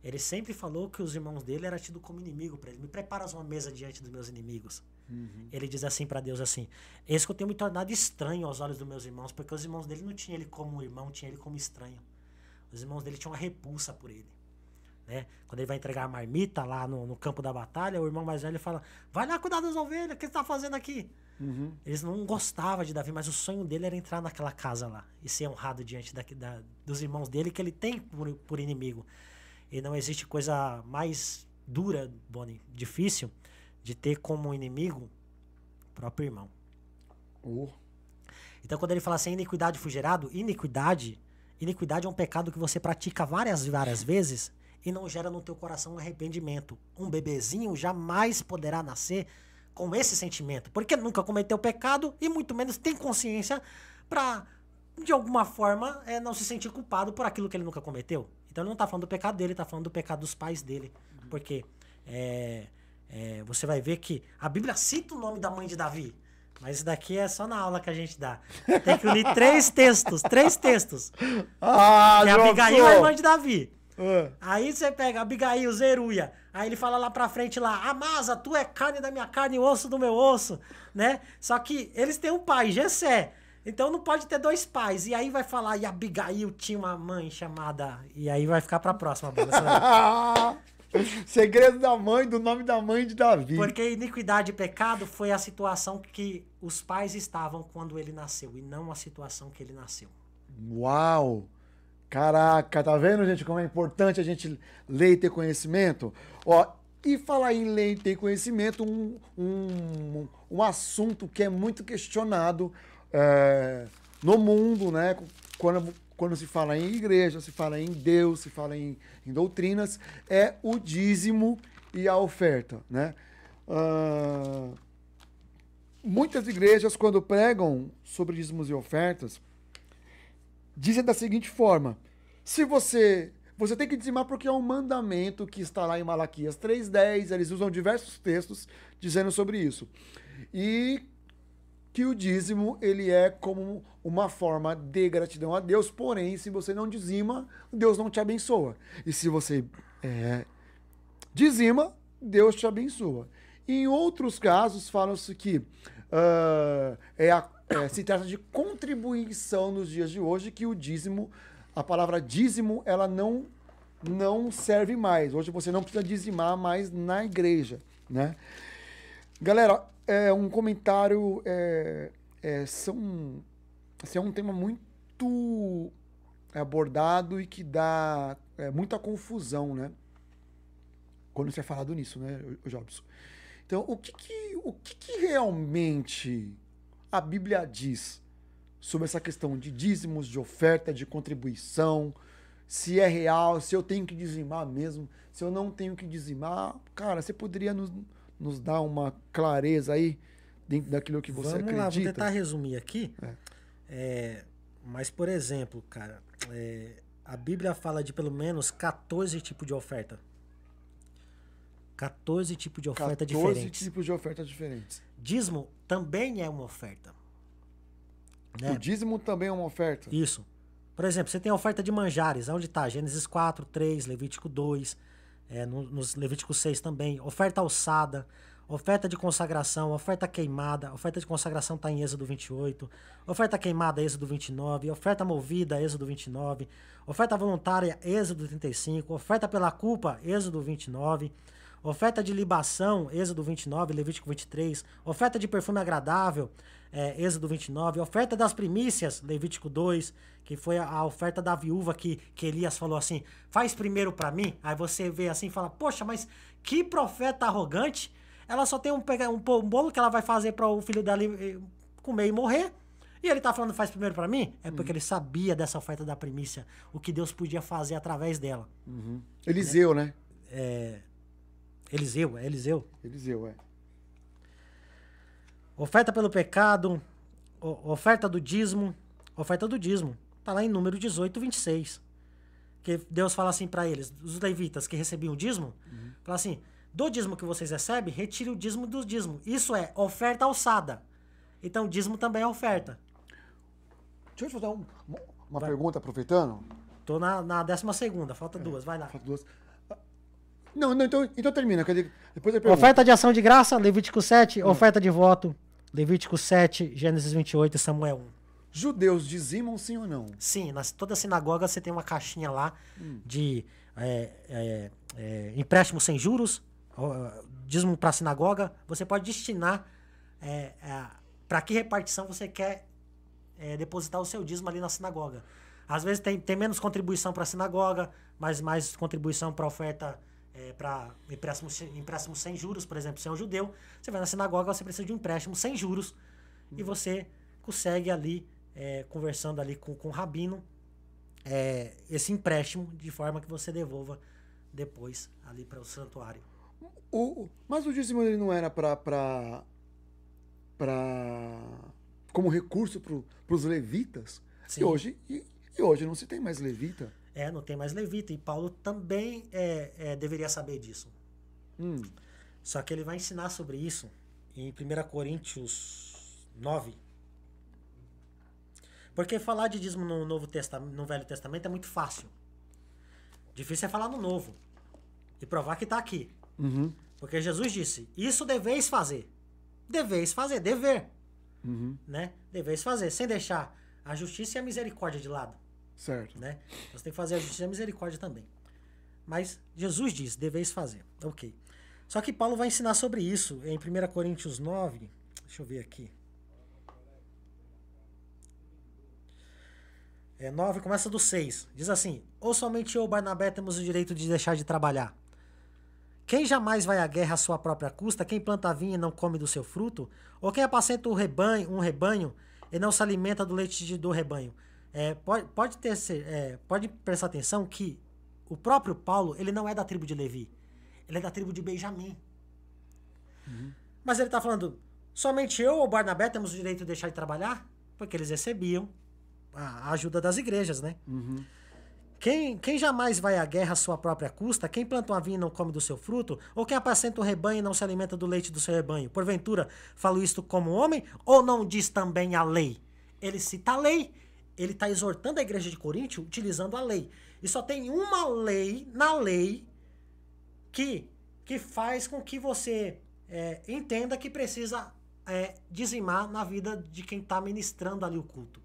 Ele sempre falou que os irmãos dele eram tidos como inimigo para ele. Me preparas uma mesa diante dos meus inimigos. Uhum. Ele diz assim para Deus assim: eis que eu tenho me tornado estranho aos olhos dos meus irmãos, porque os irmãos dele não tinham ele como irmão, tinham ele como estranho. Os irmãos dele tinham uma repulsa por ele. Né? Quando ele vai entregar a marmita lá no campo da batalha, o irmão mais velho fala: vai lá cuidar das ovelhas, o que você está fazendo aqui? Uhum. Eles não gostavam de Davi, mas o sonho dele era entrar naquela casa lá e ser honrado diante dos irmãos dele, que ele tem por inimigo. E não existe coisa mais dura, Boni, difícil, de ter como inimigo o próprio irmão. Então, quando ele fala assim, iniquidade fui gerado, iniquidade é um pecado que você pratica várias vezes e não gera no teu coração um arrependimento. Um bebezinho jamais poderá nascer com esse sentimento, porque nunca cometeu pecado e muito menos tem consciência para, de alguma forma, não se sentir culpado por aquilo que ele nunca cometeu. Então ele não está falando do pecado dele, está falando do pecado dos pais dele. Porque você vai ver que a Bíblia cita o nome da mãe de Davi, mas isso daqui é só na aula que a gente dá. Tem que unir 3 textos. Que Abigail é a mãe de Davi. Aí você pega Abigail, Zeruia. Aí ele fala lá pra frente lá: Amasa, tu é carne da minha carne e osso do meu osso, né? Só que eles têm um pai, Jessé. Então não pode ter 2 pais. E aí vai falar, e Abigail tinha uma mãe chamada... E aí vai ficar pra próxima. Segredo da mãe, do nome da mãe de Davi. Porque iniquidade e pecado foi a situação que os pais estavam quando ele nasceu, e não a situação que ele nasceu. Uau! Caraca, tá vendo, gente, como é importante a gente ler e ter conhecimento? Ó, e falar em ler e ter conhecimento, um assunto que é muito questionado no mundo, né? Quando se fala em igreja, se fala em Deus, se fala em doutrinas, é o dízimo e a oferta, né? Muitas igrejas, quando pregam sobre dízimos e ofertas, dizem da seguinte forma: se você tem que dizimar porque é um mandamento que está lá em Malaquias 3:10, eles usam diversos textos dizendo sobre isso. E que o dízimo, ele é como uma forma de gratidão a Deus, porém, se você não dizima, Deus não te abençoa. E se você dizima, Deus te abençoa. Em outros casos, falam-se que se trata de contribuição nos dias de hoje, que o dízimo, a palavra dízimo, ela não serve mais. Hoje você não precisa dizimar mais na igreja, né? Galera, um comentário, Esse é um tema muito abordado e que dá muita confusão, né? Quando você é falado nisso, né, Jobson? Então, o que realmente a Bíblia diz sobre essa questão de dízimos, de oferta, de contribuição, se é real, se eu tenho que dizimar mesmo, se eu não tenho que dizimar? Cara, você poderia nos dar uma clareza aí dentro daquilo que você acredita? Vamos lá, vou tentar resumir aqui. Mas, por exemplo, cara, a Bíblia fala de pelo menos 14 tipos de oferta. 14 tipos de oferta diferentes. 14 tipos de oferta diferentes. Dízimo também é uma oferta. Né? O dízimo também é uma oferta? Isso. Por exemplo, você tem a oferta de manjares. Onde está? Gênesis 4, 3, Levítico 2, nos Levítico 6 também. Oferta alçada, oferta de consagração, oferta queimada. Oferta de consagração está em Êxodo 28. Oferta queimada, Êxodo 29. Oferta movida, Êxodo 29. Oferta voluntária, Êxodo 35. Oferta pela culpa, Êxodo 29. Oferta de libação, Êxodo 29, Levítico 23. Oferta de perfume agradável, Êxodo 29. Oferta das primícias, Levítico 2, que foi a oferta da viúva que Elias falou assim, faz primeiro para mim. Aí você vê assim e fala, poxa, mas que profeta arrogante. Ela só tem um bolo que ela vai fazer para o filho dela comer e morrer. E ele tá falando, faz primeiro para mim? É porque ele sabia dessa oferta da primícia, o que Deus podia fazer através dela. Uhum. Eliseu, né? Eliseu. Eliseu, é. Oferta pelo pecado, oferta do dízimo. Oferta do dízimo. Tá lá em Número 18, 26. Que Deus fala assim para eles, os levitas que recebiam o dízimo, fala assim, do dízimo que vocês recebem, retire o dízimo do dízimo. Isso é oferta alçada. Então, dízimo também é oferta. Deixa eu te fazer uma pergunta, aproveitando. Tô na 12ª, falta duas, vai lá. Falta duas. Não, então termina. Depois eu pergunto. Oferta de ação de graça, Levítico 7. Oferta de voto, Levítico 7, Gênesis 28 e Samuel 1. Judeus dizimam sim ou não? Sim, toda sinagoga você tem uma caixinha lá de empréstimo sem juros, dízimo para a sinagoga. Você pode destinar para que repartição você quer depositar o seu dízimo ali na sinagoga. Às vezes tem menos contribuição para a sinagoga, mas mais contribuição para oferta para empréstimo sem juros. Por exemplo, se é um judeu, você vai na sinagoga, você precisa de um empréstimo sem juros e você consegue ali, conversando ali com o rabino, esse empréstimo de forma que você devolva depois ali para o santuário. Mas o dízimo ele não era como recurso para os levitas? Sim. E hoje não se tem mais levita? Não tem mais levita. E Paulo também deveria saber disso. Só que ele vai ensinar sobre isso em 1 Coríntios 9. Porque falar de dízimo no Velho Testamento é muito fácil. Difícil é falar no Novo. E provar que está aqui. Uhum. Porque Jesus disse, isso deveis fazer. Deveis fazer, dever. Né? Deveis fazer, sem deixar a justiça e a misericórdia de lado. Certo. Né? Você tem que fazer a justiça e a misericórdia também. Mas Jesus diz, deveis fazer. Ok. Só que Paulo vai ensinar sobre isso em 1 Coríntios 9. Deixa eu ver aqui. 9 começa do 6. Diz assim, ou somente eu, Barnabé, temos o direito de deixar de trabalhar? Quem jamais vai à guerra à sua própria custa? Quem planta vinha e não come do seu fruto? Ou quem apacenta um rebanho e não se alimenta do leite do rebanho? Pode prestar atenção que o próprio Paulo, ele não é da tribo de Levi. Ele é da tribo de Benjamim. Mas ele está falando, somente eu ou Barnabé temos o direito de deixar de trabalhar? Porque eles recebiam a ajuda das igrejas, né? Quem jamais vai à guerra à sua própria custa? Quem planta uma vinha e não come do seu fruto? Ou quem apacenta um rebanho e não se alimenta do leite do seu rebanho? Porventura, falo isto como homem? Ou não diz também a lei? Ele cita a lei. Ele está exortando a igreja de Coríntio utilizando a lei. E só tem uma lei na lei que faz com que você entenda que precisa dizimar na vida de quem está ministrando ali o culto.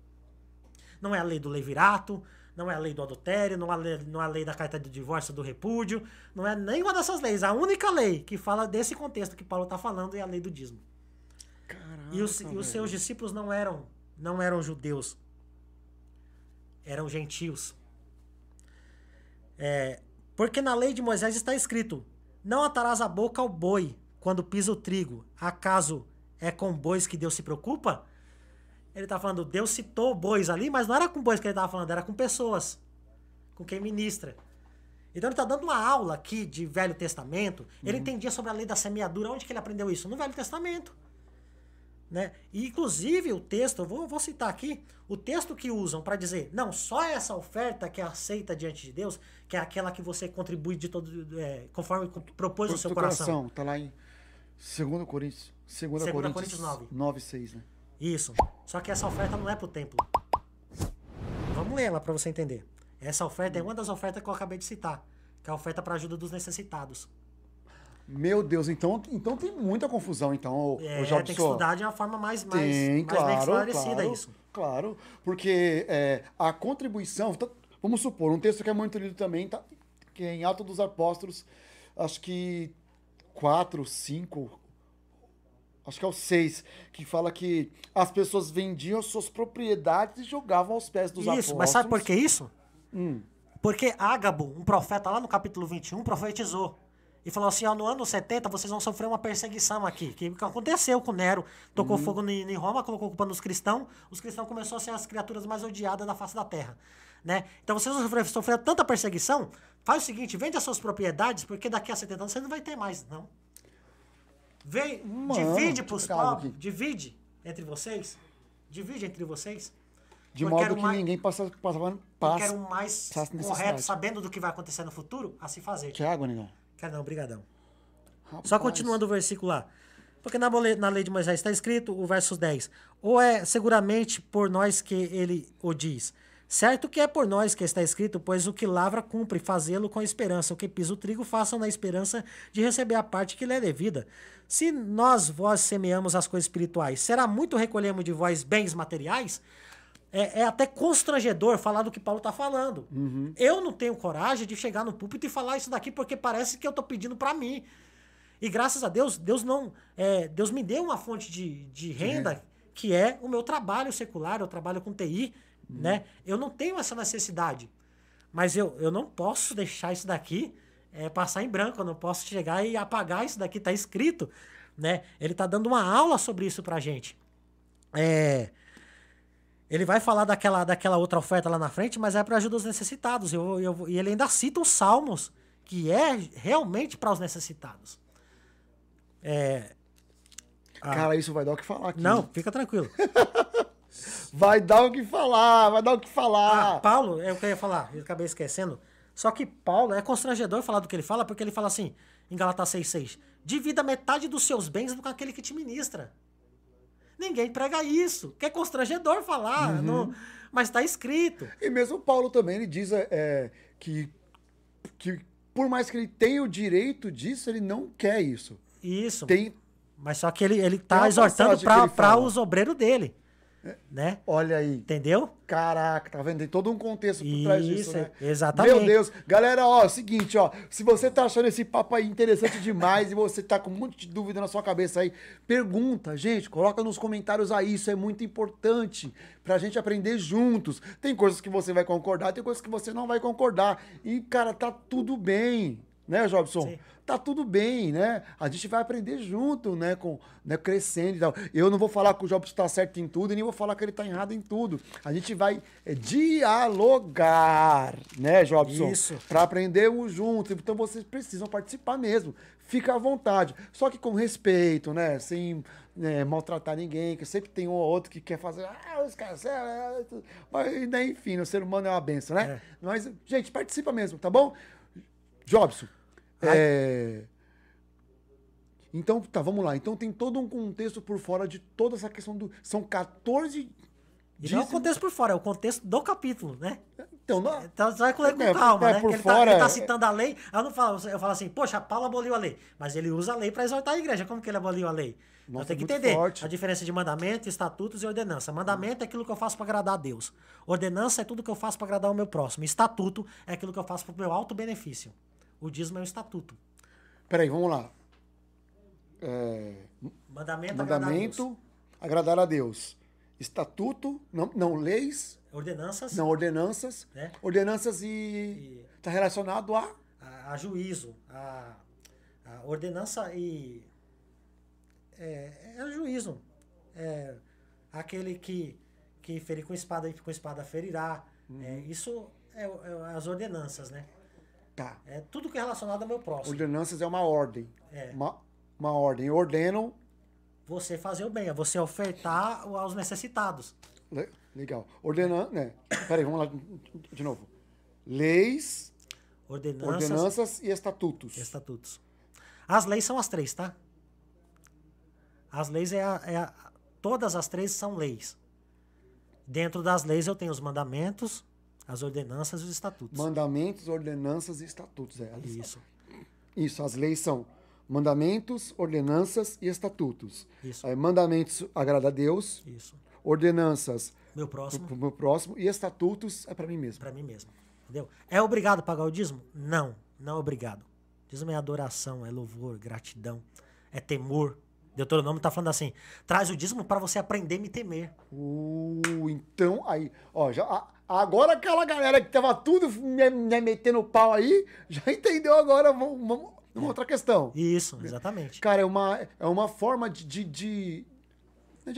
Não é a lei do levirato, não é a lei do adultério, não é a lei da carta de divórcio, do repúdio, não é nenhuma dessas leis. A única lei que fala desse contexto que Paulo está falando é a lei do dízimo. Caraca, e os seus discípulos não eram judeus eram gentios. Porque na lei de Moisés está escrito: não atarás a boca ao boi quando pisa o trigo. Acaso é com bois que Deus se preocupa? Ele está falando, Deus citou bois ali, mas não era com bois que ele estava falando, era com pessoas, com quem ministra. Então ele está dando uma aula aqui de Velho Testamento. Ele entendia sobre a lei da semeadura. Onde que ele aprendeu isso? No Velho Testamento. Né? E inclusive o texto, eu vou citar aqui, o texto que usam para dizer, não, só essa oferta que é aceita diante de Deus, que é aquela que você contribui de todo, conforme propôs no seu coração. Está lá em 2 Coríntios 9, 6, né? Isso. Só que essa oferta não é pro templo. Vamos ler ela para você entender. Essa oferta é uma das ofertas que eu acabei de citar, que é a oferta para ajuda dos necessitados. Meu Deus, então tem muita confusão, então, o Jobson. Tem que estudar de uma forma mais bem esclarecida isso. Claro, porque a contribuição, vamos supor, um texto que é muito lido também, que é em Atos dos Apóstolos, acho que 4, 5, acho que é o 6, que fala que as pessoas vendiam suas propriedades e jogavam aos pés dos apóstolos. Isso, mas sabe por que isso? Porque Ágabo, um profeta lá no capítulo 21, profetizou. E falou assim, ó, no ano 70 vocês vão sofrer uma perseguição aqui. Que aconteceu com Nero. Tocou fogo em Roma, colocou culpa nos cristãos. Os cristãos começaram a ser as criaturas mais odiadas da face da terra. Né? Então vocês vão sofrer tanta perseguição, faz o seguinte, vende as suas propriedades, porque daqui a 70 anos você não vai ter mais, não. Divide pros pobres, divide entre vocês. Divide entre vocês. De modo que ninguém passa eu quero um mais correto, sabendo do que vai acontecer no futuro, a se fazer. Quer água, negão? Quer não, brigadão. Só continuando o versículo lá. Porque na lei de Moisés está escrito, o verso 10. Ou é seguramente por nós que ele o diz. Certo que é por nós que está escrito, pois o que lavra cumpre fazê-lo com esperança. O que pisa o trigo, façam na esperança de receber a parte que lhe é devida. Se vós semeamos as coisas espirituais, será muito recolhemos de vós bens materiais? É até constrangedor falar do que Paulo está falando. Eu não tenho coragem de chegar no púlpito e falar isso daqui porque parece que eu estou pedindo para mim. E graças a Deus, Deus me deu uma fonte de renda que é o meu trabalho secular, eu trabalho com TI, né? Eu não tenho essa necessidade. Mas eu não posso deixar isso daqui passar em branco, eu não posso chegar e apagar isso daqui, está escrito, né? Ele está dando uma aula sobre isso pra gente. Ele vai falar daquela outra oferta lá na frente, mas é para ajuda aos necessitados. E ele ainda cita os Salmos, que é realmente para os necessitados. Cara, isso vai dar o que falar aqui. Não, fica tranquilo. Vai dar o que falar. Paulo, é o que eu ia falar, eu acabei esquecendo. Só que Paulo é constrangedor falar do que ele fala, porque ele fala assim, em Gálatas 6,6, divida metade dos seus bens com aquele que te ministra. Ninguém prega isso, que é constrangedor falar, mas está escrito. E mesmo Paulo também, ele diz que por mais que ele tenha o direito disso, ele não quer isso. Isso, mas só que ele está exortando para os obreiros dele. Né? Olha aí. Entendeu? Caraca, tá vendo? Tem todo um contexto por trás disso, né? Exatamente. Meu Deus. Galera, seguinte, se você tá achando esse papo aí interessante demais e você tá com um monte de dúvida na sua cabeça aí, pergunta, gente, coloca nos comentários aí, isso é muito importante pra gente aprender juntos. Tem coisas que você vai concordar, tem coisas que você não vai concordar. E, cara, tá tudo bem, né, Jobson? Sim. Tá tudo bem, né? A gente vai aprender junto, né? Crescendo e tal. Eu não vou falar que o Jobson tá certo em tudo e nem vou falar que ele tá errado em tudo. A gente vai dialogar, né, Jobson? Isso. Pra aprendermos juntos. Então vocês precisam participar mesmo. Fica à vontade. Só que com respeito, né? Sem maltratar ninguém, que sempre tem um ou outro que quer fazer... os caras... Mas, enfim, o ser humano é uma benção, né? Mas, gente, participa mesmo, tá bom? Jobson. Então, tá, vamos lá. Então tem todo um contexto por fora de toda essa questão do... São 14... E não é o contexto por fora, é o contexto do capítulo, né? Então você vai ler com calma, né? Por ele fora, tá citando a lei. Eu falo assim, poxa, Paulo aboliu a lei. Mas ele usa a lei para exortar a igreja. Como que ele aboliu a lei? Nossa, tem que entender a diferença de mandamento, estatutos e ordenança. Mandamento é aquilo que eu faço para agradar a Deus. Ordenança é tudo que eu faço para agradar o meu próximo. Estatuto é aquilo que eu faço para o meu alto benefício. O dízimo é um estatuto. Peraí, vamos lá. Mandamento, agradar a Deus. Estatuto, não, leis, Ordenanças. Não, ordenanças. Né? Ordenanças e está relacionado a juízo. A ordenança e... É juízo. É aquele que ferir com espada ferirá. Isso é as ordenanças, né? Tá. É tudo que é relacionado ao meu próximo. Ordenanças é uma ordem. É. Uma ordem. Eu ordeno. Você fazer o bem, é você ofertar aos necessitados. Legal. Né? Peraí, vamos lá de novo. Leis, ordenanças e estatutos. Estatutos. As leis são as 3, tá? As leis todas as 3 são leis. Dentro das leis eu tenho os mandamentos, as ordenanças e os estatutos. Mandamentos, ordenanças e estatutos. Isso. As leis são mandamentos, ordenanças e estatutos. Isso. Aí, mandamentos agrada a Deus. Isso. Ordenanças meu próximo. Pro meu próximo. E estatutos é para mim mesmo. Para mim mesmo. Entendeu? É obrigado a pagar o dízimo? Não é obrigado. Dízimo é adoração, é louvor, gratidão, é temor. Deuteronômio está falando assim, traz o dízimo para você aprender a me temer. Então, aí, ó, agora aquela galera que tava tudo me metendo pau aí, já entendeu agora uma outra questão. Isso, exatamente. Cara, é uma forma de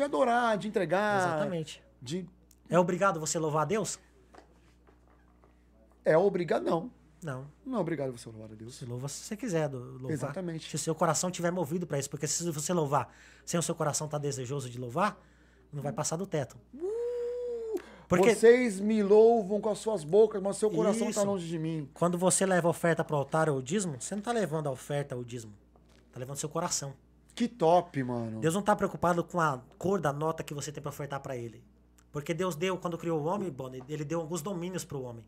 adorar, de entregar. Exatamente. É obrigado você louvar a Deus? É obrigado, não. Não. Não é obrigado você louvar a Deus. Você louva se você quiser louvar. Exatamente. Se o seu coração estiver movido para isso. Porque se você louvar sem o seu coração estar desejoso de louvar, não vai passar do teto. Porque vocês me louvam com as suas bocas, mas seu coração está longe de mim. Quando você leva a oferta para o altar ou o dízimo, você não está levando a oferta ou o dízimo. Está levando seu coração. Que top, mano. Deus não está preocupado com a cor da nota que você tem para ofertar para ele. Porque Deus deu, quando criou o homem, ele deu alguns domínios para o homem.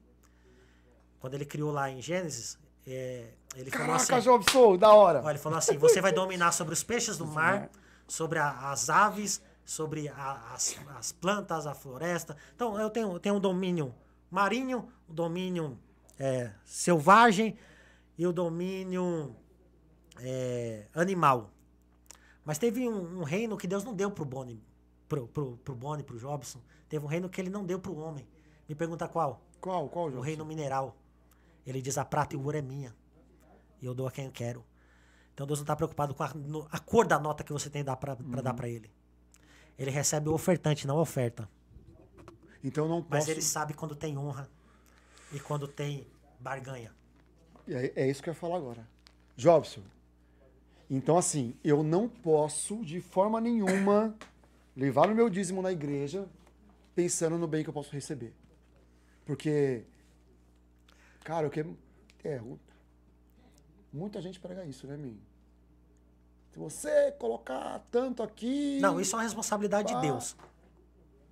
Quando ele criou lá em Gênesis, ele falou assim... Caraca, Jobson, da hora. Ó, ele falou assim, você vai dominar sobre os peixes do mar, sobre as aves, sobre as plantas, a floresta. Então, eu tenho um domínio marinho, o domínio selvagem e o domínio animal. Mas teve um reino que Deus não deu pro Boni, pro Jobson. Teve um reino que ele não deu pro homem. Me pergunta qual? Qual, Jobson? O reino mineral. Ele diz, a prata e o ouro é minha. E eu dou a quem eu quero. Então Deus não está preocupado com a cor da nota que você tem para dar para ele. Ele recebe o ofertante, não a oferta. Então não posso... Mas ele sabe quando tem honra e quando tem barganha. É isso que eu ia falar agora. Jobson, então assim, eu não posso de forma nenhuma levar o meu dízimo na igreja pensando no bem que eu posso receber. Porque, cara, muita gente prega isso, né, mim? Se você colocar tanto aqui... Não, isso é uma responsabilidade de Deus.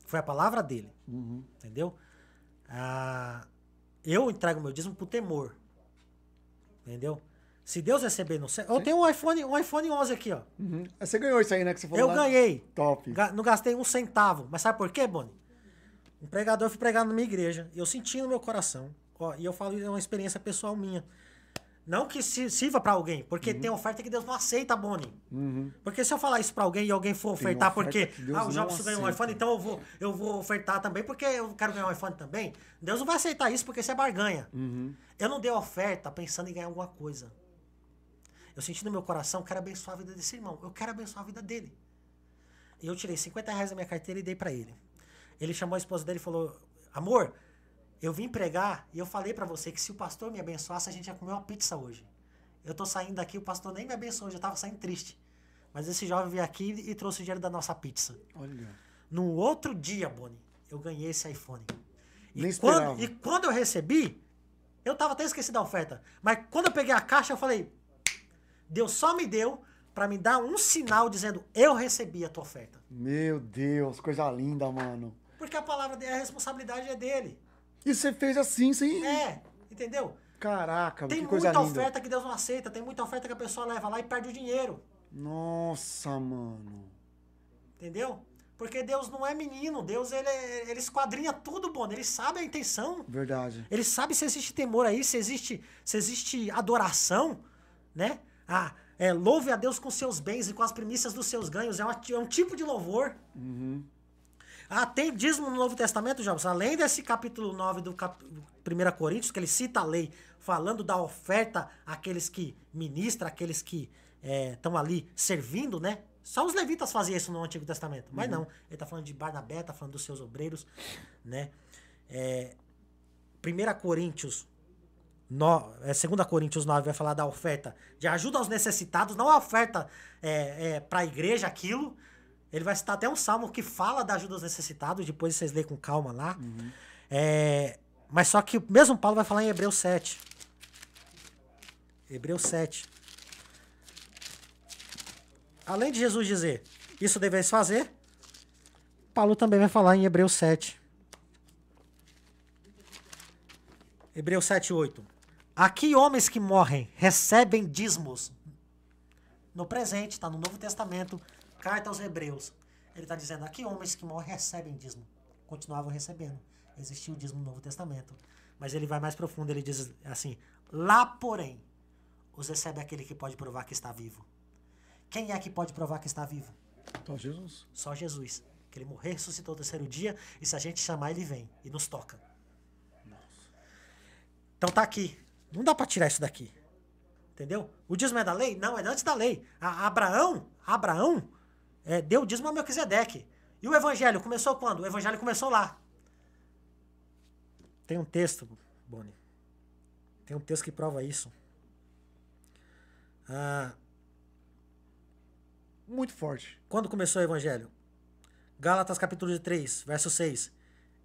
Foi a palavra dele. Uhum. Entendeu? Eu entrego meu dízimo por temor. Entendeu? Se Deus receber no céu... Eu tenho um iPhone 11 aqui, ó. Uhum. Você ganhou isso aí, né? Que você falou eu ganhei. Top. Não gastei um centavo. Mas sabe por quê, Boni? Um pregador, eu fui pregar na minha igreja. E eu senti no meu coração. Ó, e eu falo, é uma experiência pessoal minha. Não que sirva pra alguém, porque tem oferta que Deus não aceita, Boni. Uhum. Porque se eu falar isso pra alguém e alguém for ofertar porque o Jobson ganhou um iPhone, então eu vou ofertar também porque eu quero ganhar um iPhone também. Deus não vai aceitar isso porque isso é barganha. Uhum. Eu não dei oferta pensando em ganhar alguma coisa. Eu senti no meu coração, eu quero abençoar a vida desse irmão. Eu quero abençoar a vida dele. E eu tirei R$50 da minha carteira e dei pra ele. Ele chamou a esposa dele e falou, amor... Eu vim pregar e eu falei pra você que se o pastor me abençoasse, a gente ia comer uma pizza hoje. Eu tô saindo daqui, o pastor nem me abençoou, eu já tava saindo triste. Mas esse jovem veio aqui e trouxe o dinheiro da nossa pizza. Olha. No outro dia, Boni, eu ganhei esse iPhone. Nem quando eu recebi, eu tava até esquecido da oferta. Mas quando eu peguei a caixa, eu falei, Deus só me deu pra me dar um sinal dizendo, eu recebi a tua oferta. Meu Deus, coisa linda, mano. Porque a palavra dele, a responsabilidade é dele. E você fez assim, sim? Entendeu? Caraca, tem que coisa linda. Tem muita oferta que Deus não aceita, tem muita oferta que a pessoa leva lá e perde o dinheiro. Nossa, mano. Entendeu? Porque Deus não é menino, Deus ele esquadrinha tudo, Boni, ele sabe a intenção. Verdade. Ele sabe se existe temor aí, se existe adoração, né? Louve a Deus com seus bens e com as primícias dos seus ganhos, é um tipo de louvor. Uhum. Ah, tem dízimo no Novo Testamento, Jobs? Além desse capítulo 9 do 1 Coríntios, que ele cita a lei, falando da oferta àqueles que ministram, àqueles que estão ali servindo, né? Só os levitas faziam isso no Antigo Testamento. Mas não, ele tá falando de Barnabé, tá falando dos seus obreiros, né? 2 Coríntios 9 vai falar da oferta de ajuda aos necessitados, não a oferta para a igreja, aquilo. Ele vai citar até um salmo que fala da ajuda aos necessitados, depois vocês lêem com calma lá. Mas só que o mesmo Paulo vai falar em Hebreus 7. Hebreus 7. Além de Jesus dizer, isso deveis fazer, Paulo também vai falar em Hebreus 7. Hebreus 7:8. Aqui homens que morrem recebem dízimos. No presente, está no Novo Testamento, carta aos Hebreus. Ele está dizendo, aqui homens que morrem recebem dízimo. Continuavam recebendo. Existia o dízimo no Novo Testamento. Mas ele vai mais profundo, ele diz assim, lá porém, os recebe aquele que pode provar que está vivo. Quem é que pode provar que está vivo? Só Jesus. Só Jesus. Que ele morreu, ressuscitou no 3º dia, e se a gente chamar, ele vem e nos toca. Então tá aqui. Não dá pra tirar isso daqui. Entendeu? O dízimo é da lei? Não, é antes da lei. Abraão deu o dízimo a Melquisedeque. E o evangelho começou quando? O evangelho começou lá. Tem um texto, Boni. Tem um texto que prova isso. Muito forte. Quando começou o evangelho? Gálatas capítulo 3, verso 6.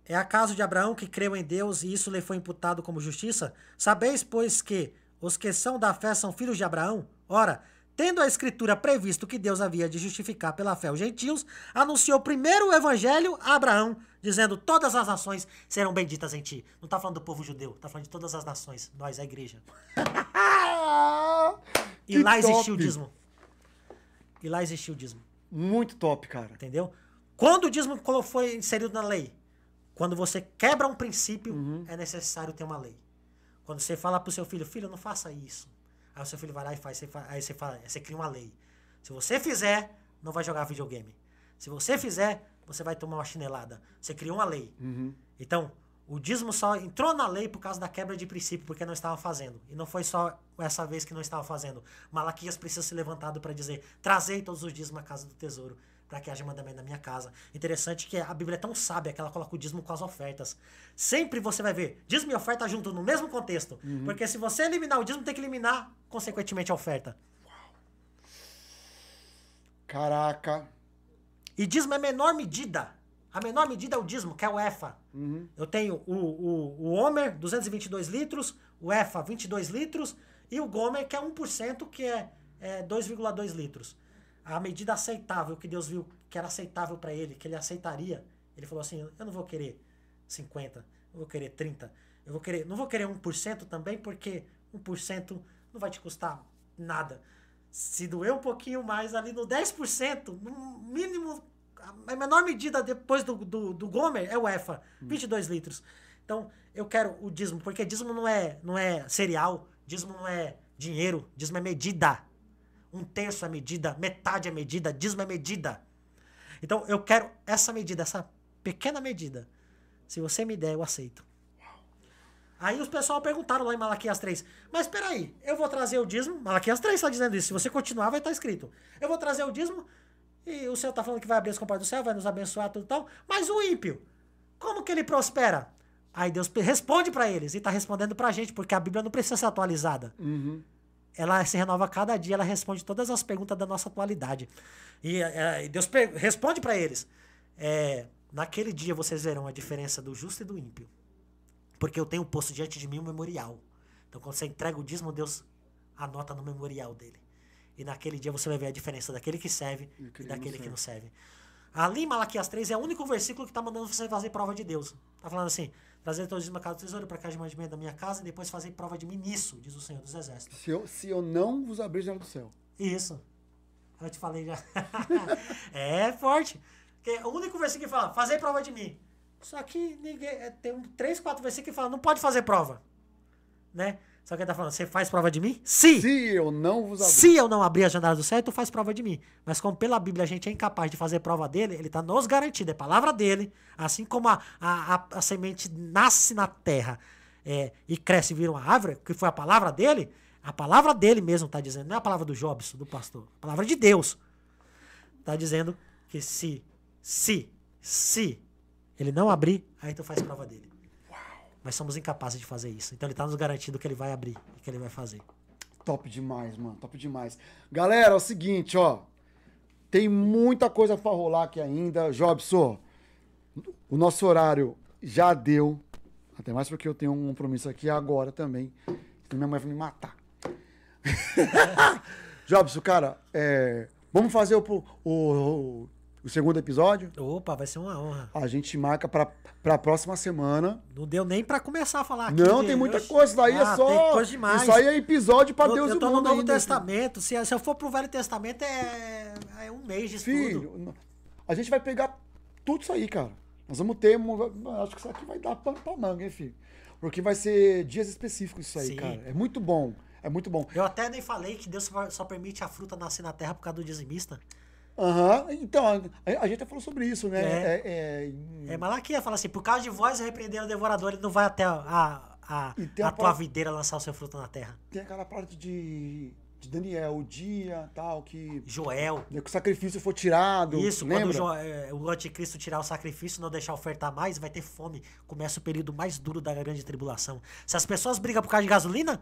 É acaso de Abraão que creu em Deus e isso lhe foi imputado como justiça? Sabeis, pois, que os que são da fé são filhos de Abraão? Ora, tendo a Escritura previsto que Deus havia de justificar pela fé os gentios, anunciou primeiro o evangelho a Abraão, dizendo, todas as nações serão benditas em ti. Não está falando do povo judeu, está falando de todas as nações, nós, a igreja. E lá existiu o dízimo. E lá existiu o dízimo. Muito top, cara. Entendeu? Quando o dízimo foi inserido na lei? Quando você quebra um princípio, é necessário ter uma lei. Quando você fala pro seu filho, filho, não faça isso. Aí o seu filho vai lá e faz. Aí você cria uma lei. Se você fizer, não vai jogar videogame. Se você fizer, você vai tomar uma chinelada. Você criou uma lei. Então, o dízimo só entrou na lei por causa da quebra de princípio, porque não estava fazendo. E não foi só essa vez que não estava fazendo. Malaquias precisa ser levantado para dizer, trazei todos os dízimos à casa do tesouro, para que haja mandamento na minha casa. Interessante que a Bíblia é tão sábia que ela coloca o dízimo com as ofertas. Sempre você vai ver dízimo e oferta junto no mesmo contexto. Porque se você eliminar o dízimo, tem que eliminar, consequentemente, a oferta. Caraca. E dízimo é a menor medida. A menor medida é o dízimo, que é o EFA. Eu tenho o Homer, 222 litros, o EFA, 22 litros, e o Gomer, que é 1%, que é 2,2 litros. A medida aceitável, que Deus viu que era aceitável para ele, que ele aceitaria, ele falou assim, eu não vou querer 50, eu vou querer 30, não vou querer 1% também, porque 1% não vai te custar nada. Se doer um pouquinho mais ali no 10%, no mínimo, a menor medida depois do Gomer é o EFA, 22 litros. Então, eu quero o dízimo, porque dízimo não é cereal, dízimo não é dinheiro, dízimo é medida. 1/3 é medida, metade é medida, dízimo é medida. Então, eu quero essa medida, essa pequena medida. Se você me der, eu aceito. Aí os pessoal perguntaram lá em Malaquias 3, mas peraí, eu vou trazer o dízimo, Malaquias 3 está dizendo isso, se você continuar vai estar escrito, eu vou trazer o dízimo e o Senhor está falando que vai abrir as comportas do céu, vai nos abençoar, tudo e tal, mas o ímpio, como que ele prospera? Aí Deus responde para eles, e está respondendo para a gente, porque a Bíblia não precisa ser atualizada. Ela se renova cada dia, ela responde todas as perguntas da nossa atualidade. E Deus responde para eles. Naquele dia vocês verão a diferença do justo e do ímpio. Porque eu tenho posto diante de mim um memorial. Então quando você entrega o dízimo, Deus anota no memorial dele. E naquele dia você vai ver a diferença daquele que serve e daquele que não serve. Ali em Malaquias 3 é o único versículo que está mandando você fazer prova de Deus. Está falando assim, trazer todo o dízimo à casa do tesouro para que haja mandamento da minha casa e depois fazer prova de mim nisso, diz o Senhor dos Exércitos. Se eu não vos abrir a janela do céu. Isso. Eu te falei já. É forte. Porque o único versículo que fala, fazer prova de mim. Só que ninguém, tem 3, 4 versículos que falam, não pode fazer prova. Né? Só que ele tá falando, você faz prova de mim? Sim. Se eu não vos abrir. Se eu não abrir as janelas do céu, tu faz prova de mim. Mas como pela Bíblia a gente é incapaz de fazer prova dele, ele tá nos garantindo, é palavra dele. Assim como a semente nasce na terra e cresce e vira uma árvore, que foi a palavra dele mesmo tá dizendo, não é a palavra do Jobson, do pastor, a palavra de Deus. Tá dizendo que se ele não abrir, aí tu faz prova dele. Mas somos incapazes de fazer isso. Então ele tá nos garantindo que ele vai abrir e que ele vai fazer. Top demais, mano. Top demais. Galera, é o seguinte, ó. Tem muita coisa pra rolar aqui ainda. Jobson, o nosso horário já deu. Até mais porque eu tenho um compromisso aqui agora também. Senão minha mãe vai me matar. Jobson, cara, vamos fazer o segundo episódio? Opa, vai ser uma honra. A gente marca pra próxima semana. Não deu nem pra começar a falar aqui. Não, tem muita coisa. Isso daí é só. Tem coisa demais. Isso aí é episódio pra Deus e o mundo. Eu tô no Novo ainda, Testamento. Se eu for pro Velho Testamento, é um mês de estudo. Filho, a gente vai pegar tudo isso aí, cara. Nós vamos ter. Acho que isso aqui vai dar pano pra manga, hein, filho? Porque vai ser dias específicos isso aí, Sim. cara. É muito bom. É muito bom. Eu até nem falei que Deus só permite a fruta nascer na terra por causa do dizimista. Aham. Então, a gente até falou sobre isso, né? Malaquias fala assim, por causa de vós eu repreender o devorador, ele não vai até a tua videira lançar o seu fruto na terra. Tem aquela parte de Daniel, o dia tal, que Joel. o sacrifício for tirado. Isso, lembra? quando o anticristo tirar o sacrifício e não deixar ofertar mais, vai ter fome. Começa o período mais duro da grande tribulação. Se as pessoas brigam por causa de gasolina,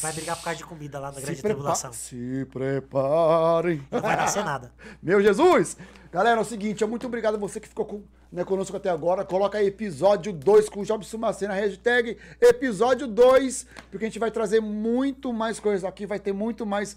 vai brigar por causa de comida lá na grande tribulação. Se preparem. Não vai nascer nada. Meu Jesus! Galera, é o seguinte, muito obrigado a você que ficou conosco até agora. Coloca aí episódio 2 com o Jobson Macena, hashtag episódio 2, porque a gente vai trazer muito mais coisas aqui, vai ter muito mais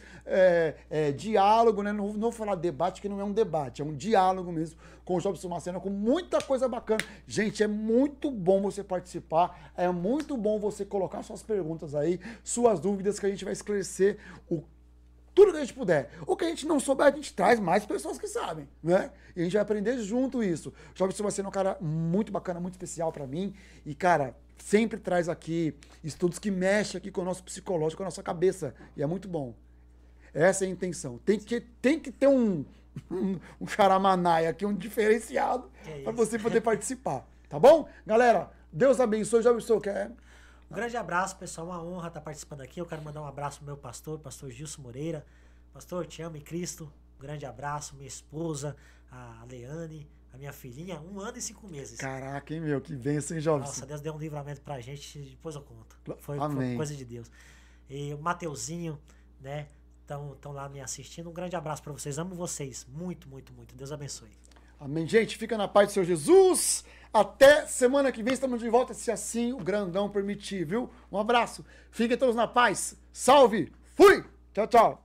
diálogo, né? Não vou falar debate, que não é um debate, é um diálogo mesmo com o Jobson Macena, com muita coisa bacana. Gente, é muito bom você participar, é muito bom você colocar suas perguntas aí, suas dúvidas, que a gente vai esclarecer tudo que a gente puder. O que a gente não souber, a gente traz mais pessoas que sabem, né? E a gente vai aprender junto isso. O Jobson vai ser um cara muito bacana, muito especial pra mim. E, cara, sempre traz aqui estudos que mexem aqui com o nosso psicológico, com a nossa cabeça. E é muito bom. Essa é a intenção. Tem que ter um charamanaia aqui, um diferenciado, pra você poder participar. Tá bom? Galera, Deus abençoe. Jobson, quer... Um grande abraço, pessoal. Uma honra estar participando aqui. Eu quero mandar um abraço pro meu pastor Gilson Moreira. Pastor, te amo em Cristo. Um grande abraço. Minha esposa, a Leane, a minha filhinha. 1 ano e 5 meses. Caraca, hein, meu? Que bênção, hein, Jobson? Nossa, Deus deu um livramento pra gente. Depois eu conto. Foi coisa de Deus. E o Mateuzinho, né? Estão lá me assistindo. Um grande abraço pra vocês. Amo vocês. Muito, muito, muito. Deus abençoe. Amém. Gente, fica na paz do Senhor Jesus. Até semana que vem, estamos de volta, se assim o grandão permitir, viu? Um abraço. Fiquem todos na paz. Salve. Fui. Tchau, tchau.